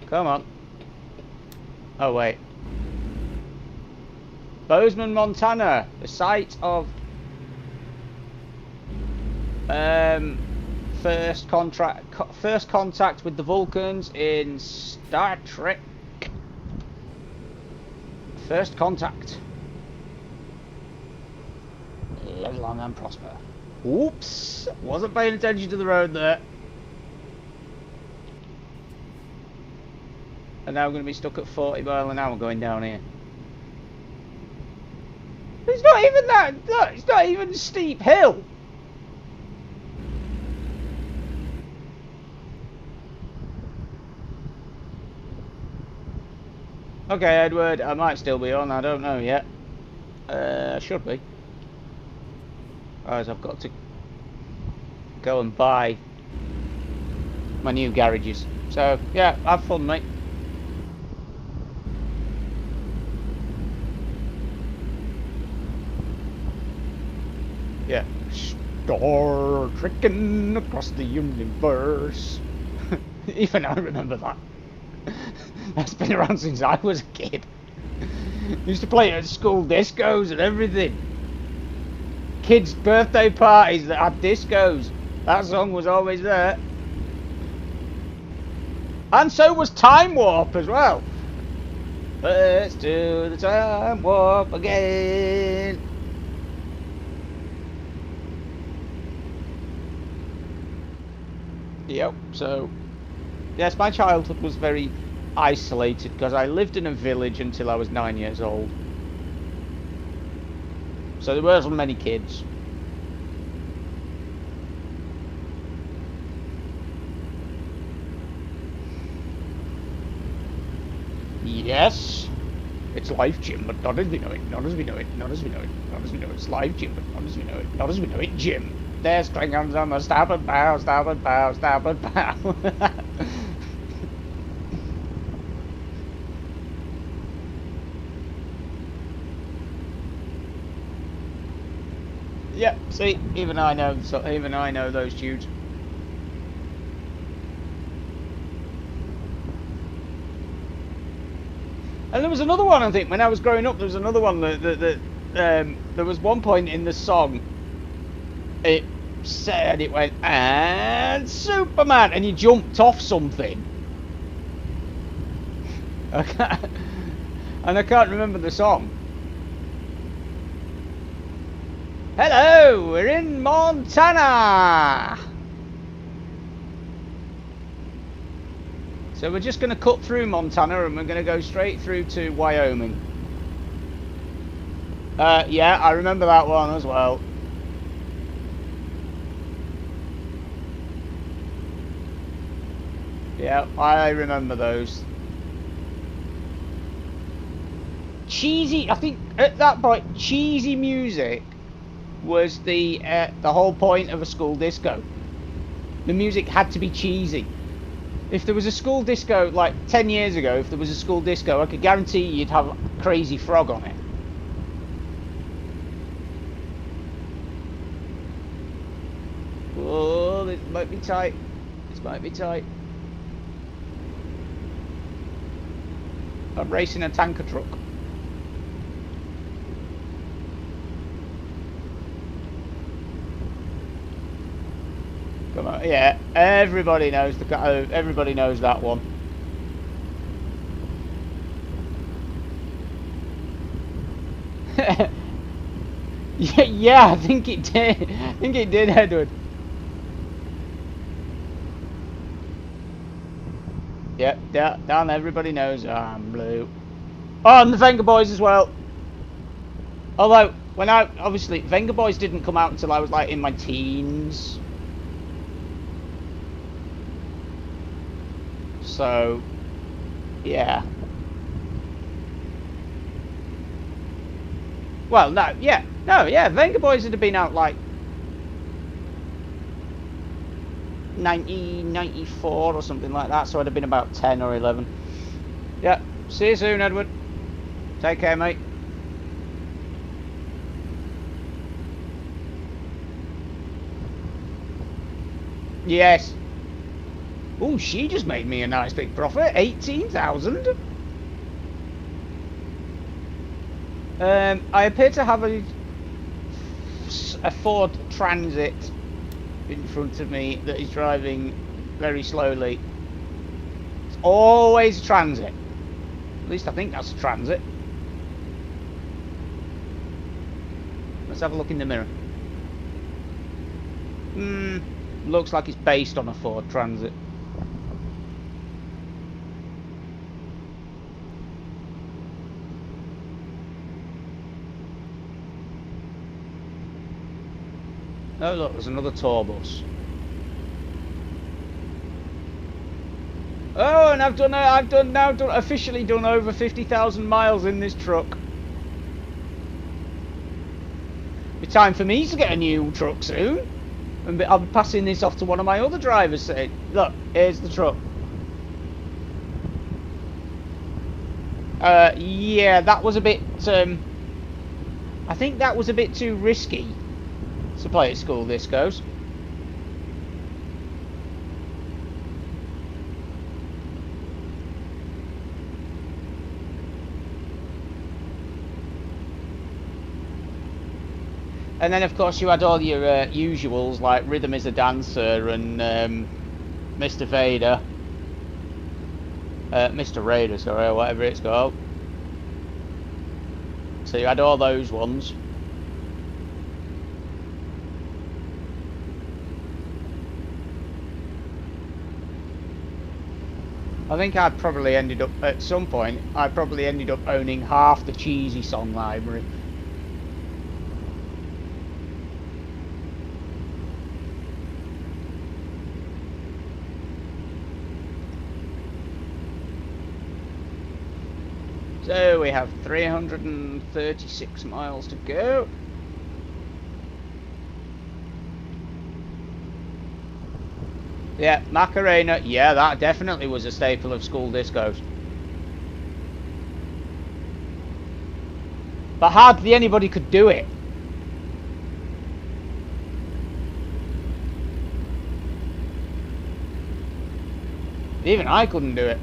Come on. Oh, wait. Bozeman, Montana, the site of first contact with the Vulcans in Star Trek. First contact. Live long and prosper. Oops, wasn't paying attention to the road there. And now I'm going to be stuck at 40 miles an hour going down here. It's not even that. Look, it's not even a steep hill. Okay, Edward, I might still be on. I don't know yet. Should be. Otherwise, I've got to go and buy my new garages. So, yeah, have fun, mate. Yeah. Star trekking across the universe. Even I remember that. That's been around since I was a kid. Used to play it at school discos and everything. Kids' birthday parties that had discos. That song was always there. And so was Time Warp as well. Let's do the Time Warp again. Yep, so yes, my childhood was very isolated because I lived in a village until I was 9 years old. So there weren't many kids. Yes, it's live, Jim, but not as we know it, not as we know it, not as we know it, not as we know it. It's live, Jim, but not as we know it, not as we know it, Jim. There's Klingons on the starboard bow, starboard bow, starboard bow. Yep, See, even I know. So even I know those tunes. And there was another one. I think when I was growing up, there was another one that there was one point in the song. It said it went and Superman, and he jumped off something. And I can't remember the song. Hello, we're in Montana. So we're just going to cut through Montana and we're going to go straight through to Wyoming. Yeah, I remember that one as well. Yeah, I remember those. Cheesy, I think at that point, cheesy music was the whole point of a school disco. The music had to be cheesy. If there was a school disco, like 10 years ago, if there was a school disco, I could guarantee you'd have Crazy Frog on it. Oh, this might be tight. This might be tight. I'm racing a tanker truck. Come on, yeah, everybody knows everybody knows that one. Yeah, I think it did. I think it did, Edward. Yep, down. Everybody knows I'm blue. Oh, and the Venga Boys as well. Although obviously Venga Boys didn't come out until I was like in my teens. So, yeah. Well, no, yeah. Venga Boys would have been out like 1994 or something like that. So I'd have been about 10 or 11. Yeah. See you soon, Edward. Take care, mate. Yes. Oh, she just made me a nice big profit. 18,000. I appear to have a Ford Transit in front of me that is driving very slowly. It's always a Transit. At least I think that's a Transit. Let's have a look in the mirror. Looks like it's based on a Ford Transit. Oh look, there's another tour bus. Oh, and I've now officially done over 50,000 miles in this truck. It's time for me to get a new truck soon. And I'll be passing this off to one of my other drivers saying, look, here's the truck. Yeah, that was a bit, I think that was a bit too risky to play at school discos. And then of course you had all your usuals like Rhythm is a Dancer and Mr. Vader. Mr. Raider, sorry, or whatever it's called. So you had all those ones. I think I'd probably ended up, at some point, I probably ended up owning half the cheesy song library. So we have 336 miles to go. Yeah, Macarena. Yeah, that definitely was a staple of school discos. But hardly anybody could do it. Even I couldn't do it.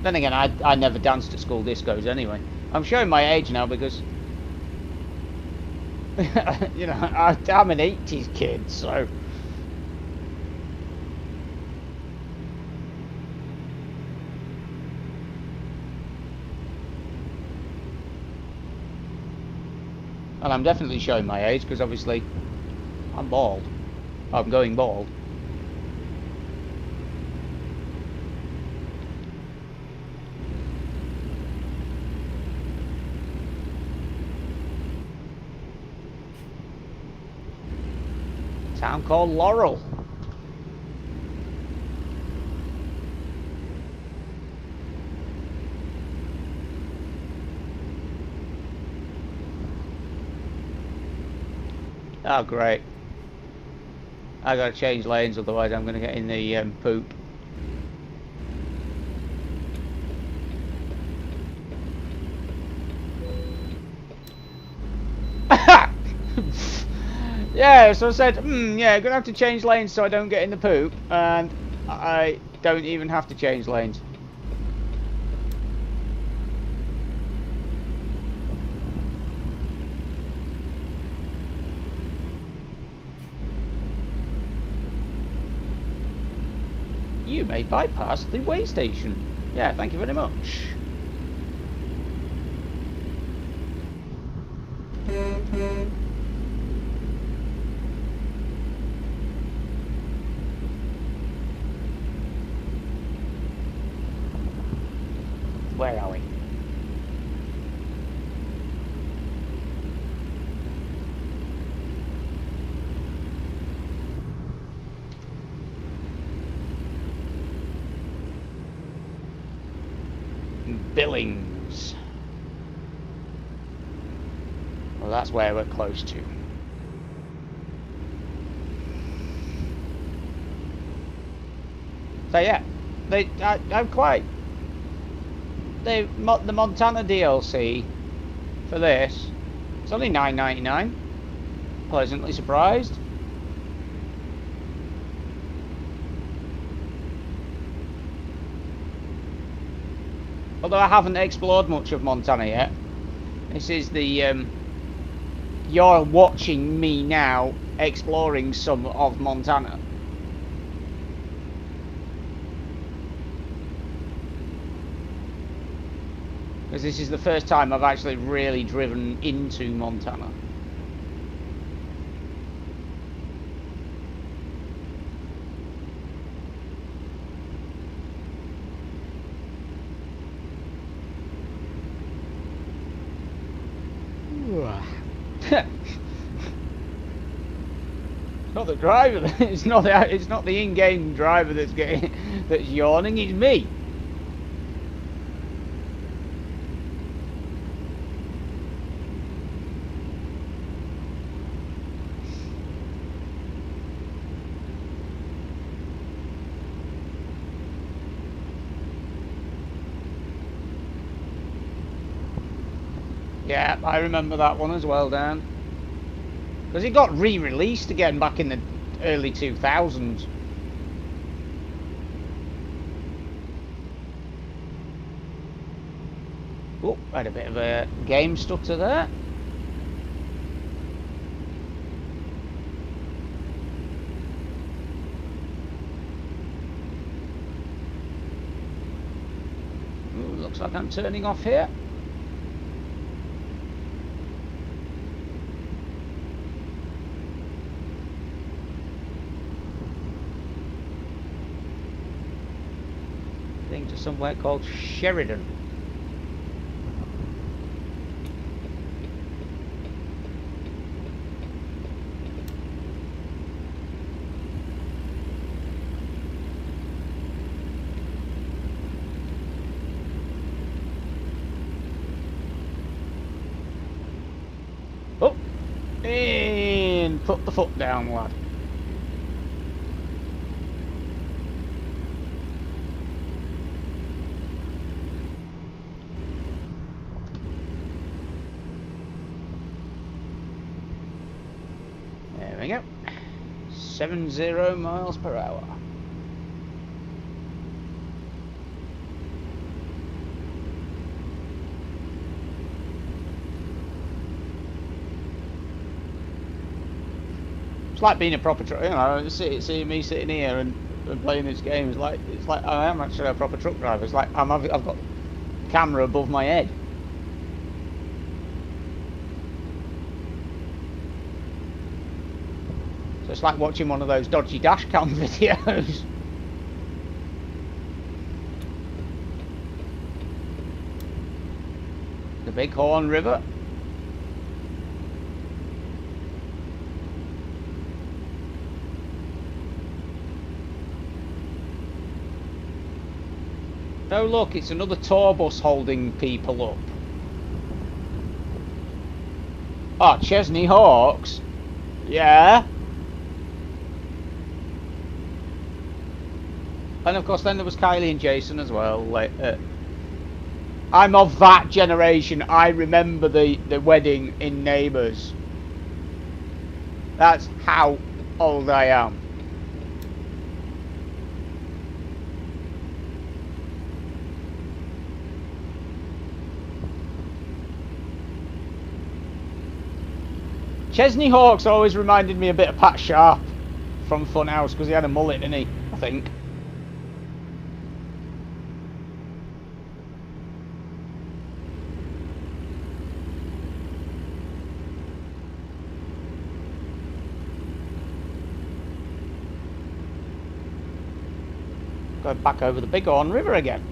Then again, I never danced at school discos anyway. I'm showing my age now because, you know, I'm an 80s kid, so. And I'm definitely showing my age because obviously I'm bald. I'm going bald. Town called Laurel. Oh, great. I gotta change lanes, otherwise I'm gonna get in the poop. Yeah, so I said, yeah, gonna have to change lanes so I don't get in the poop, and I don't even have to change lanes. You may bypass the way station. Yeah, thank you very much. Where are we? Billings. Well, that's where we're close to. So yeah, I'm quite the Montana DLC for this. It's only $9.99. Pleasantly surprised. Although I haven't explored much of Montana yet. This is the you're watching me now exploring some of Montana. Because this is the first time I've actually really driven into Montana. Not the driver. It's not the in-game driver that's yawning. It's me. Yeah, I remember that one as well, Dan. Because it got re-released again back in the early 2000s. Oh, had a bit of a game stutter there. Ooh, looks like I'm turning off here. To somewhere called Sheridan. Oh, and put the foot down, lad. There we go. 70 miles per hour. It's like being a proper truck, you know, seeing me sitting here and playing this game is like, it's like I am actually a proper truck driver. It's like I've got camera above my head. So it's like watching one of those dodgy dash cam videos. The Bighorn River. Oh look, it's another tour bus holding people up. Oh, Chesney Hawks. Yeah. And of course then there was Kylie and Jason as well. Like, I'm of that generation. I remember the wedding in Neighbours. That's how old I am. Chesney Hawks always reminded me a bit of Pat Sharp from Funhouse because he had a mullet, didn't he? I think. Going back over the Bighorn River again.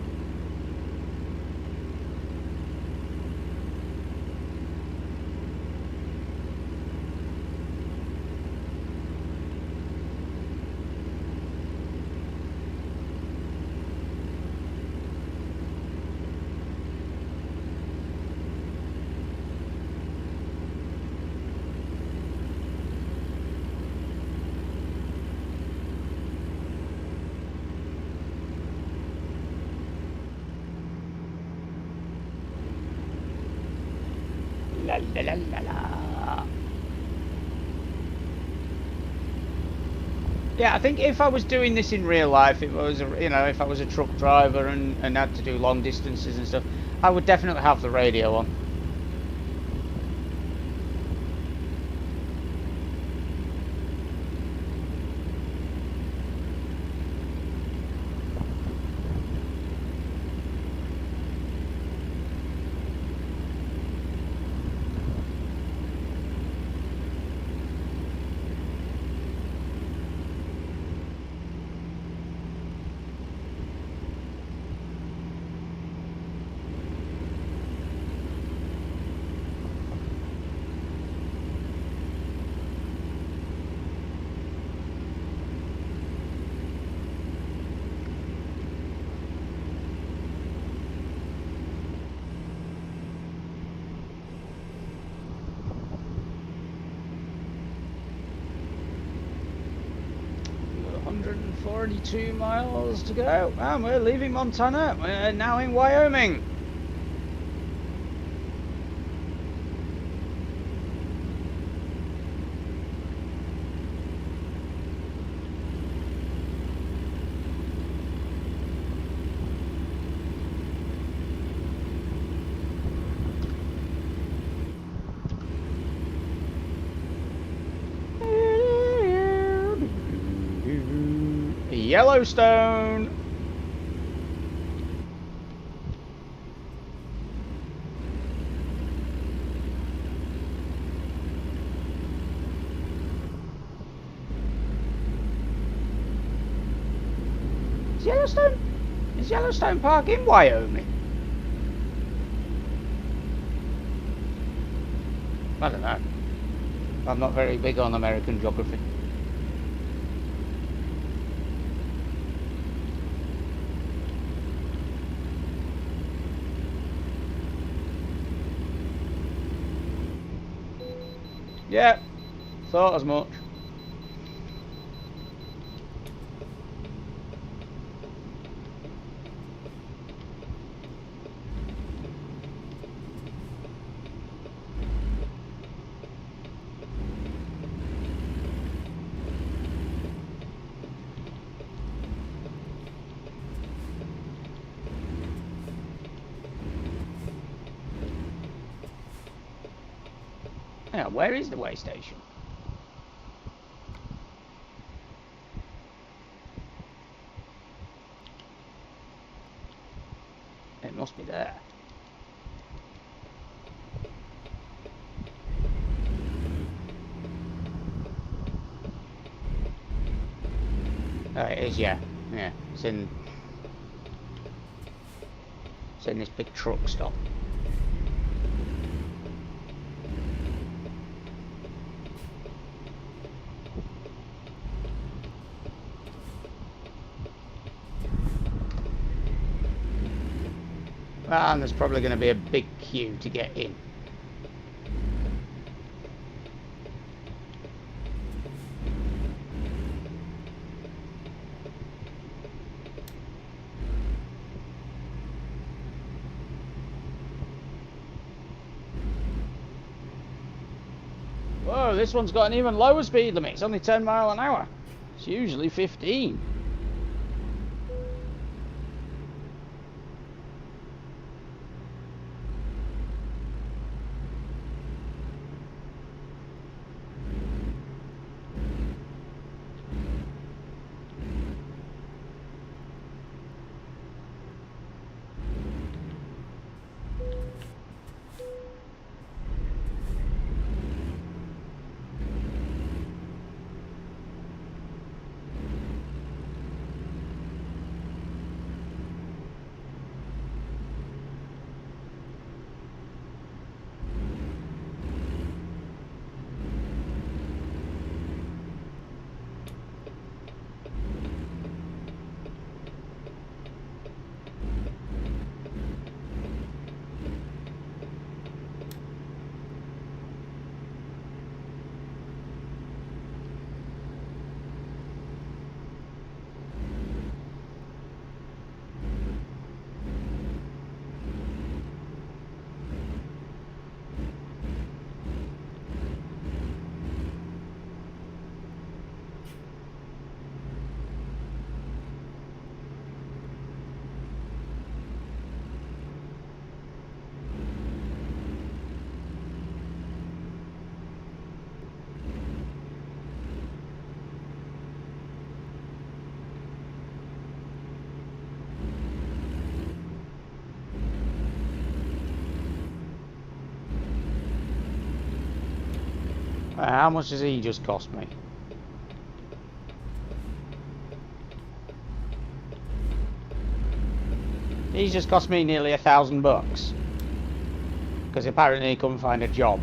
La la la la la. Yeah, I think if I was doing this in real life, if I was, if I was a truck driver and had to do long distances and stuff, I would definitely have the radio on. And 42 miles to go, and we're leaving Montana. We're now in Wyoming. Yellowstone. Is Yellowstone Park in Wyoming? I don't know. I'm not very big on American geography. Yeah, thought as much. Yeah, where is the way station? It must be there. Oh, it is, yeah. Yeah, it's in this big truck stop. And there's probably going to be a big queue to get in. Whoa, this one's got an even lower speed limit. It's only 10 miles an hour. It's usually 15. How much does he just cost me? He's just cost me nearly $1,000 because apparently he couldn't find a job.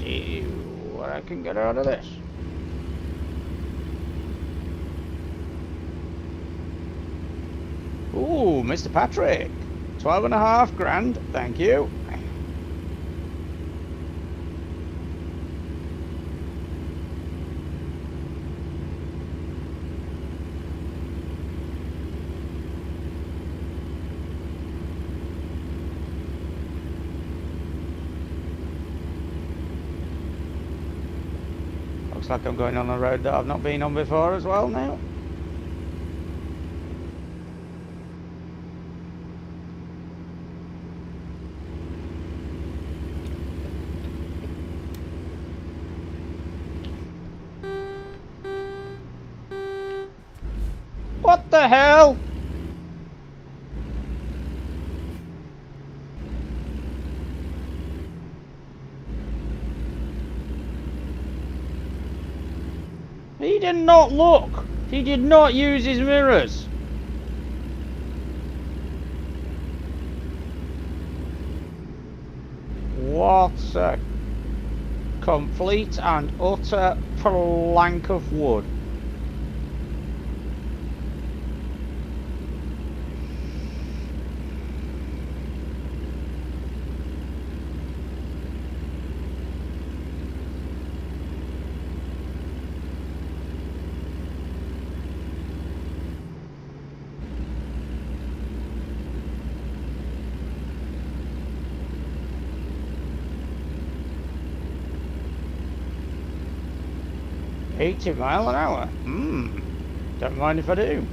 see what I can get out of this. Ooh, Mr. Patrick. 12.5 grand, thank you. Looks like I'm going on a road that I've not been on before as well now. What the hell? He did not look. He did not use his mirrors. What a complete and utter plank of wood. $80 miles an hour. Don't mind if I do.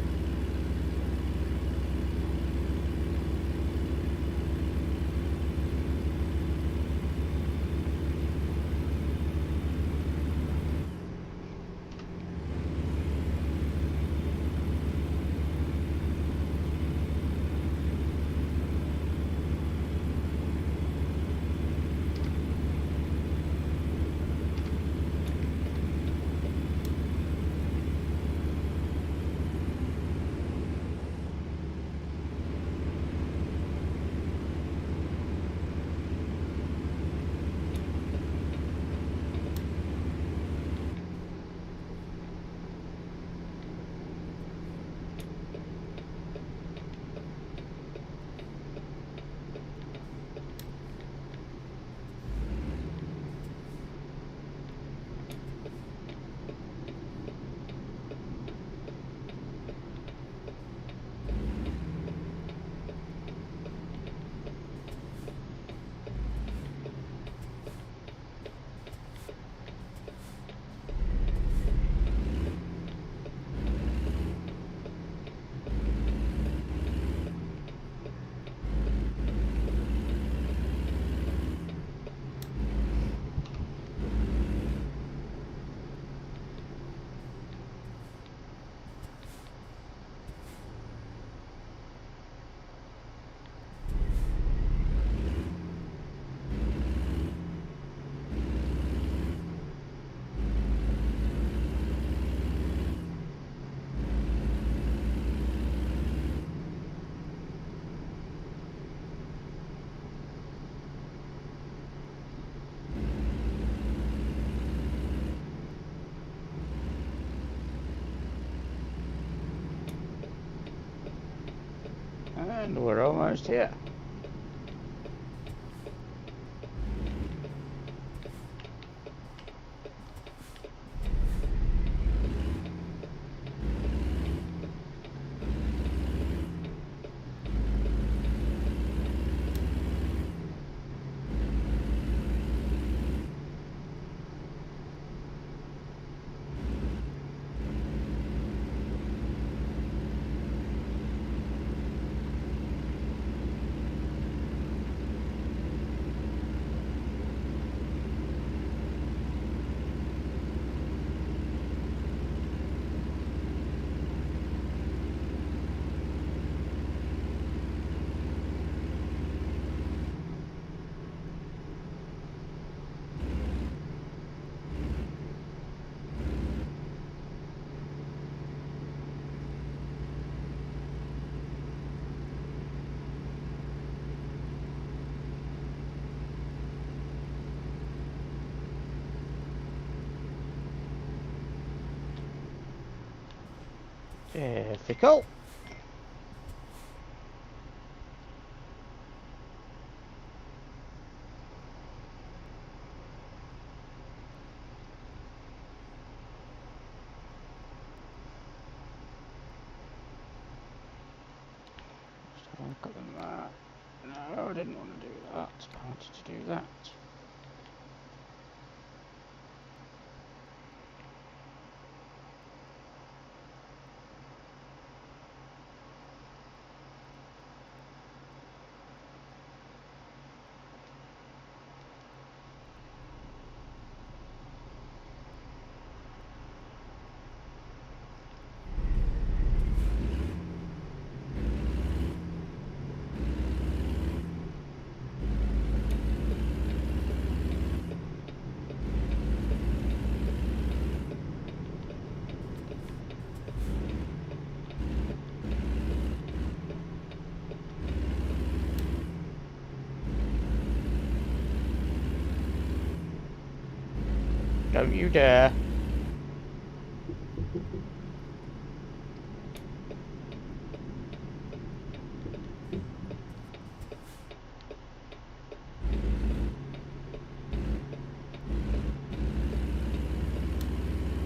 And we're almost here. Difficult. Just have a look at the map. No, I didn't want to do that. I wanted to do that. Don't you dare.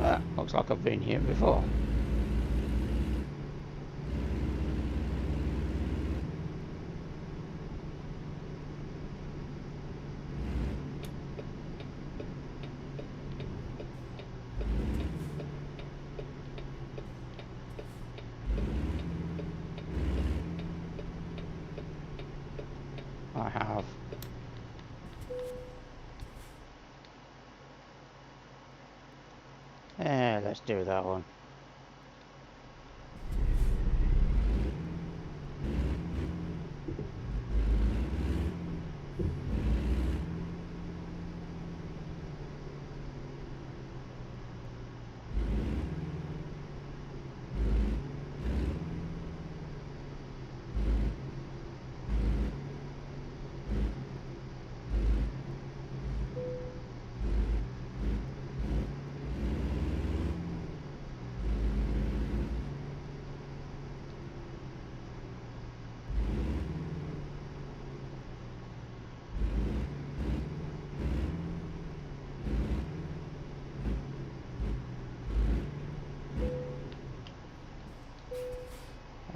Ah, looks like I've been here before. I have. Yeah, let's do that one.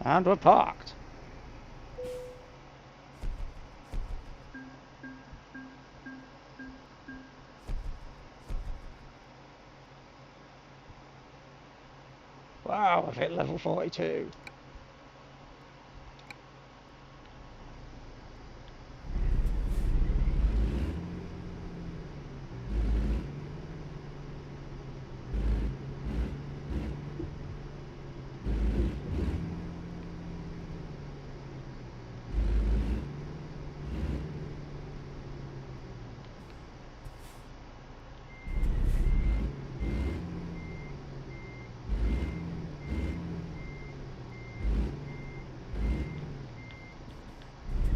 And we're parked. Wow, I've hit level 42.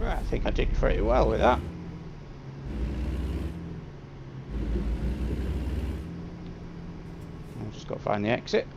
Right, I think I did pretty well with that. I've just got to find the exit.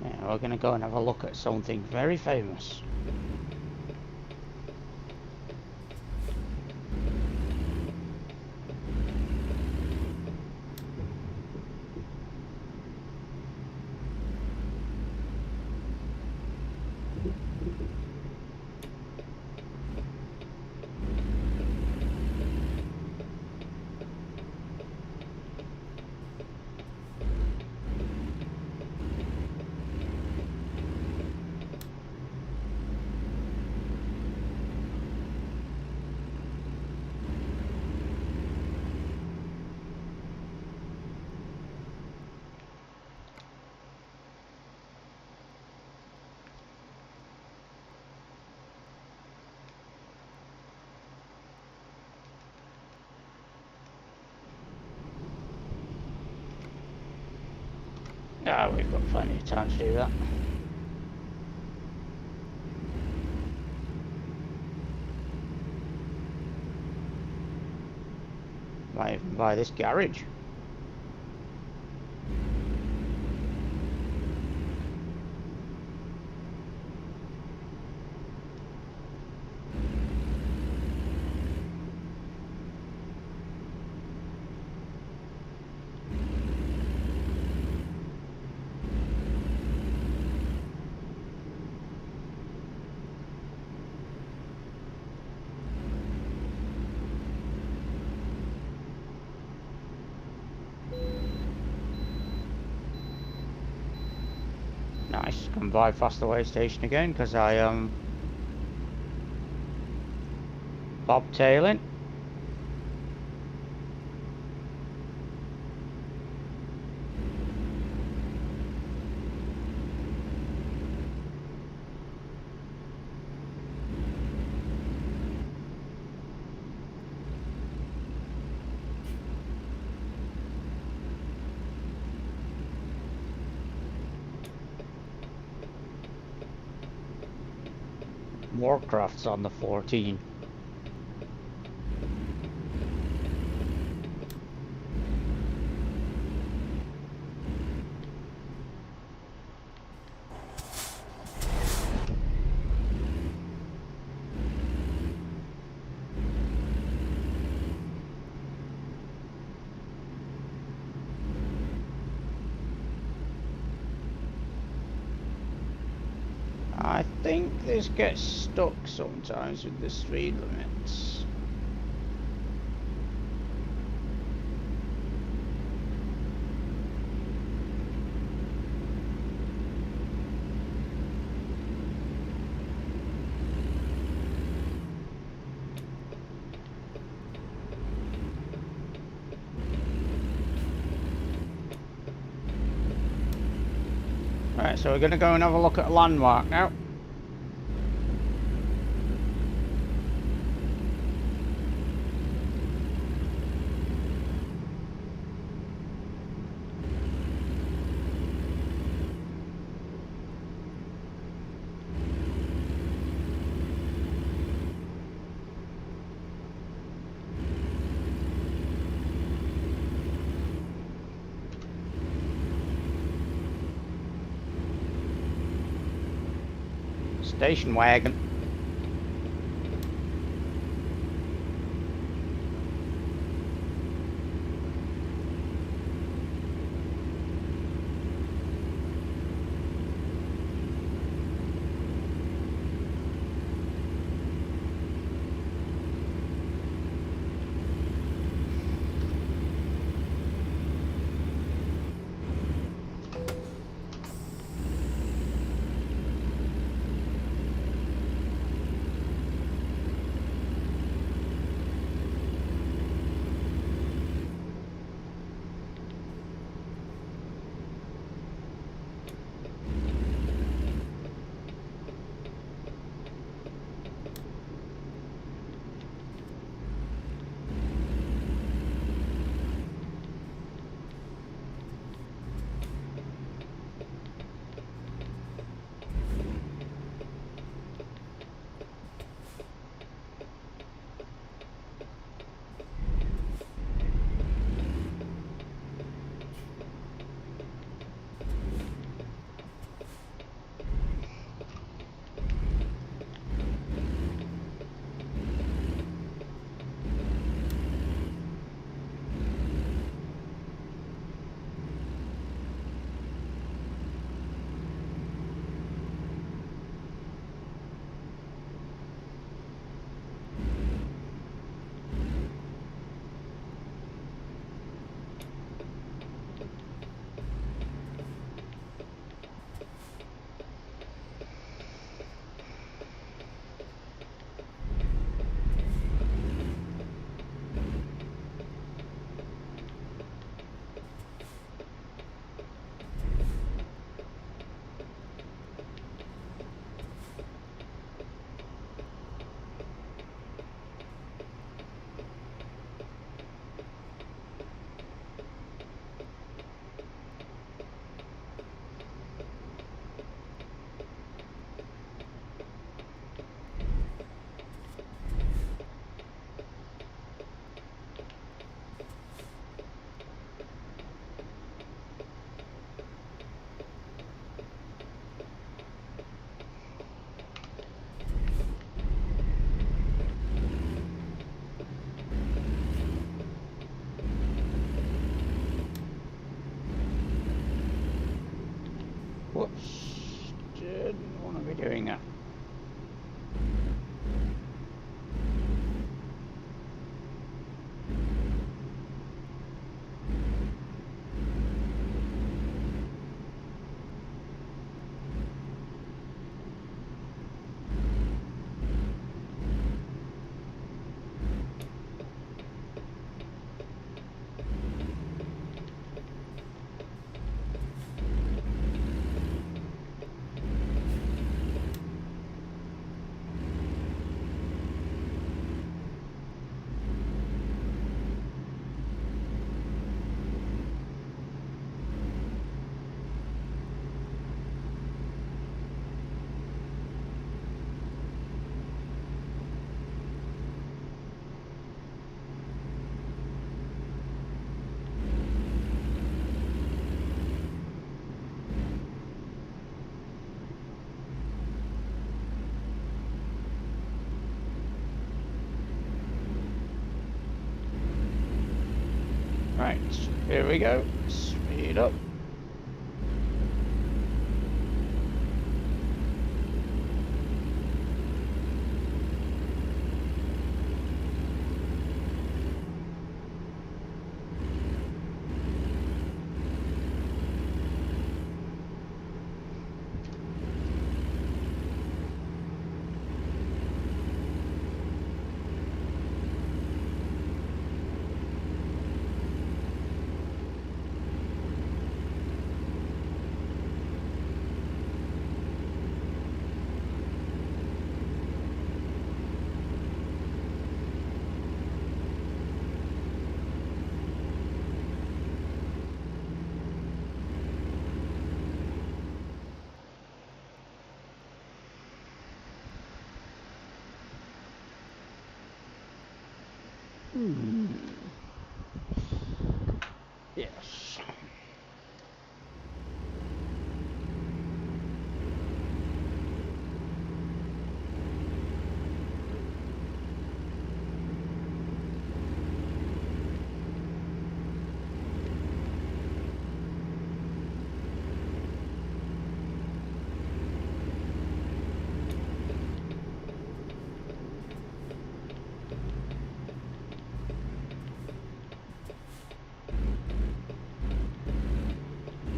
Yeah, we're going to go and have a look at something very famous. Ah, we've got plenty of time to do that. Might even buy this garage. Nice, come by Fastaway Station again because I am bobtailing. Warcraft's on the 14. I think this gets stuck sometimes with the speed limits. Right, so we're going to go and have a look at a landmark now. Station wagon. Right, here we go. Speed up. Yes.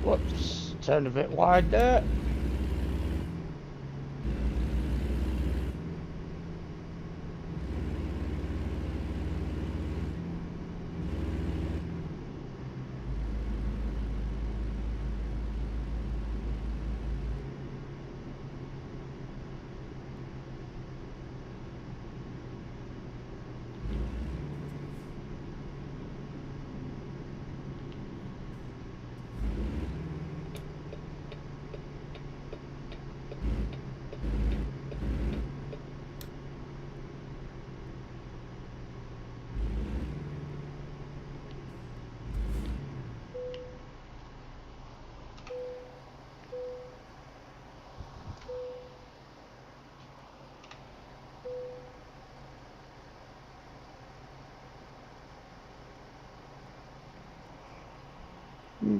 Whoops, turned a bit wide there.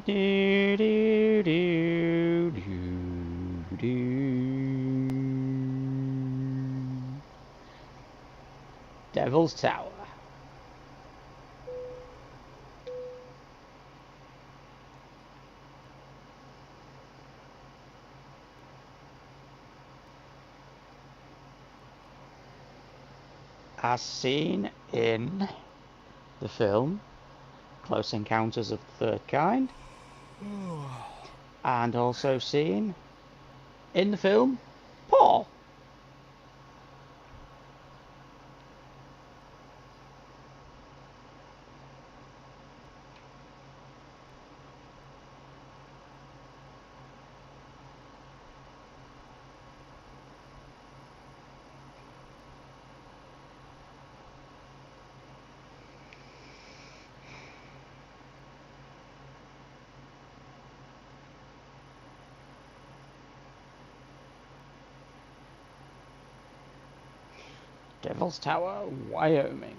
Do, do, do, do, do. Devil's Tower. As seen in the film Close Encounters of the Third Kind, and also seen in the film Paul. Devil's Tower, Wyoming.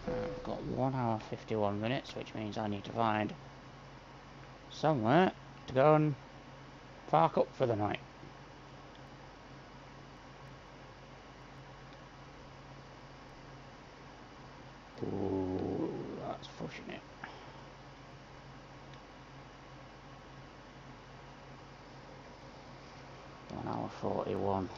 I've got 1 hour 51 minutes, which means I need to find somewhere to go and park up for the night. Ooh, that's pushing it. One hour 41.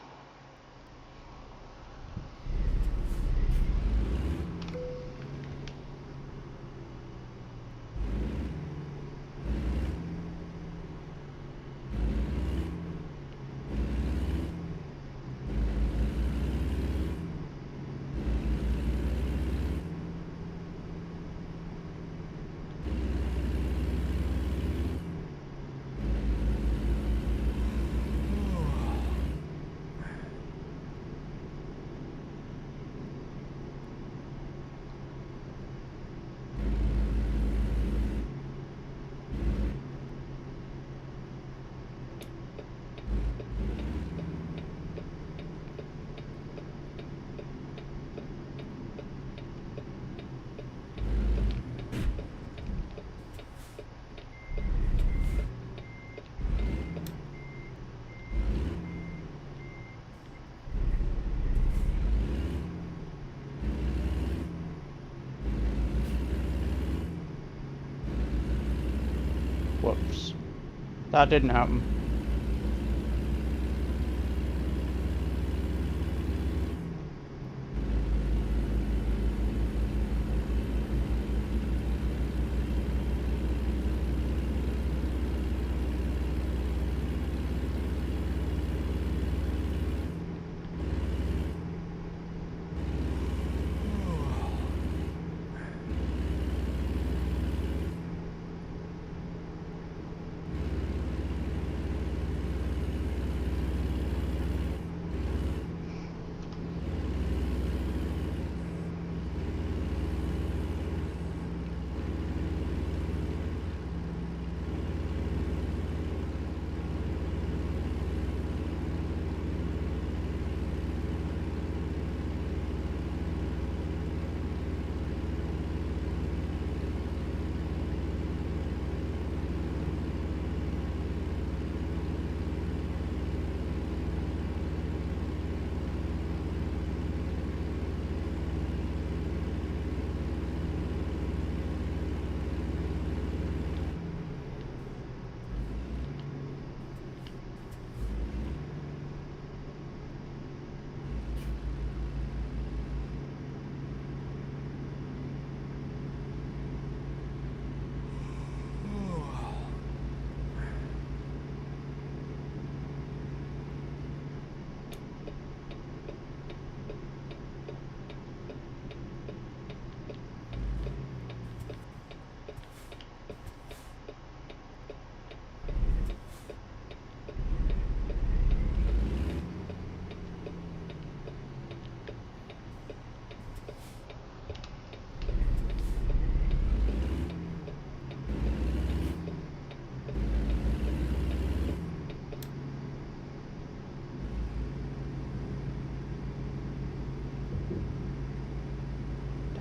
That didn't happen.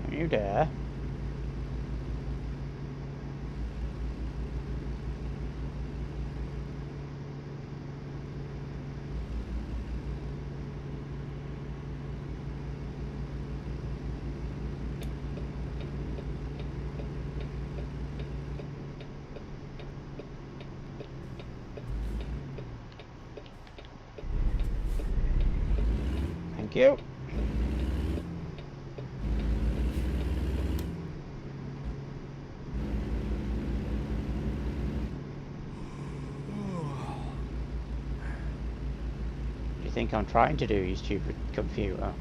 Don't you dare. Thank you. What do you think I'm trying to do, you stupid computer?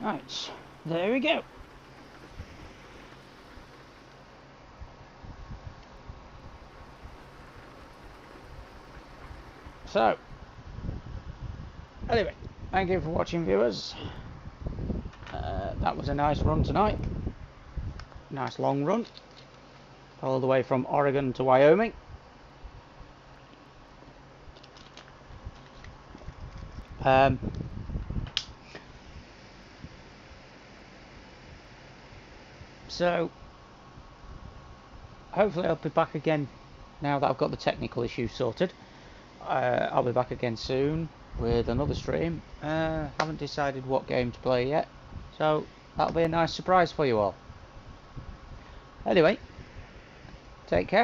Right, there we go. So, anyway, thank you for watching, viewers. That was a nice run tonight. Nice long run. All the way from Oregon to Wyoming. So, hopefully I'll be back again now that I've got the technical issues sorted. I'll be back again soon with another stream. Haven't decided what game to play yet, so that'll be a nice surprise for you all. Anyway, take care.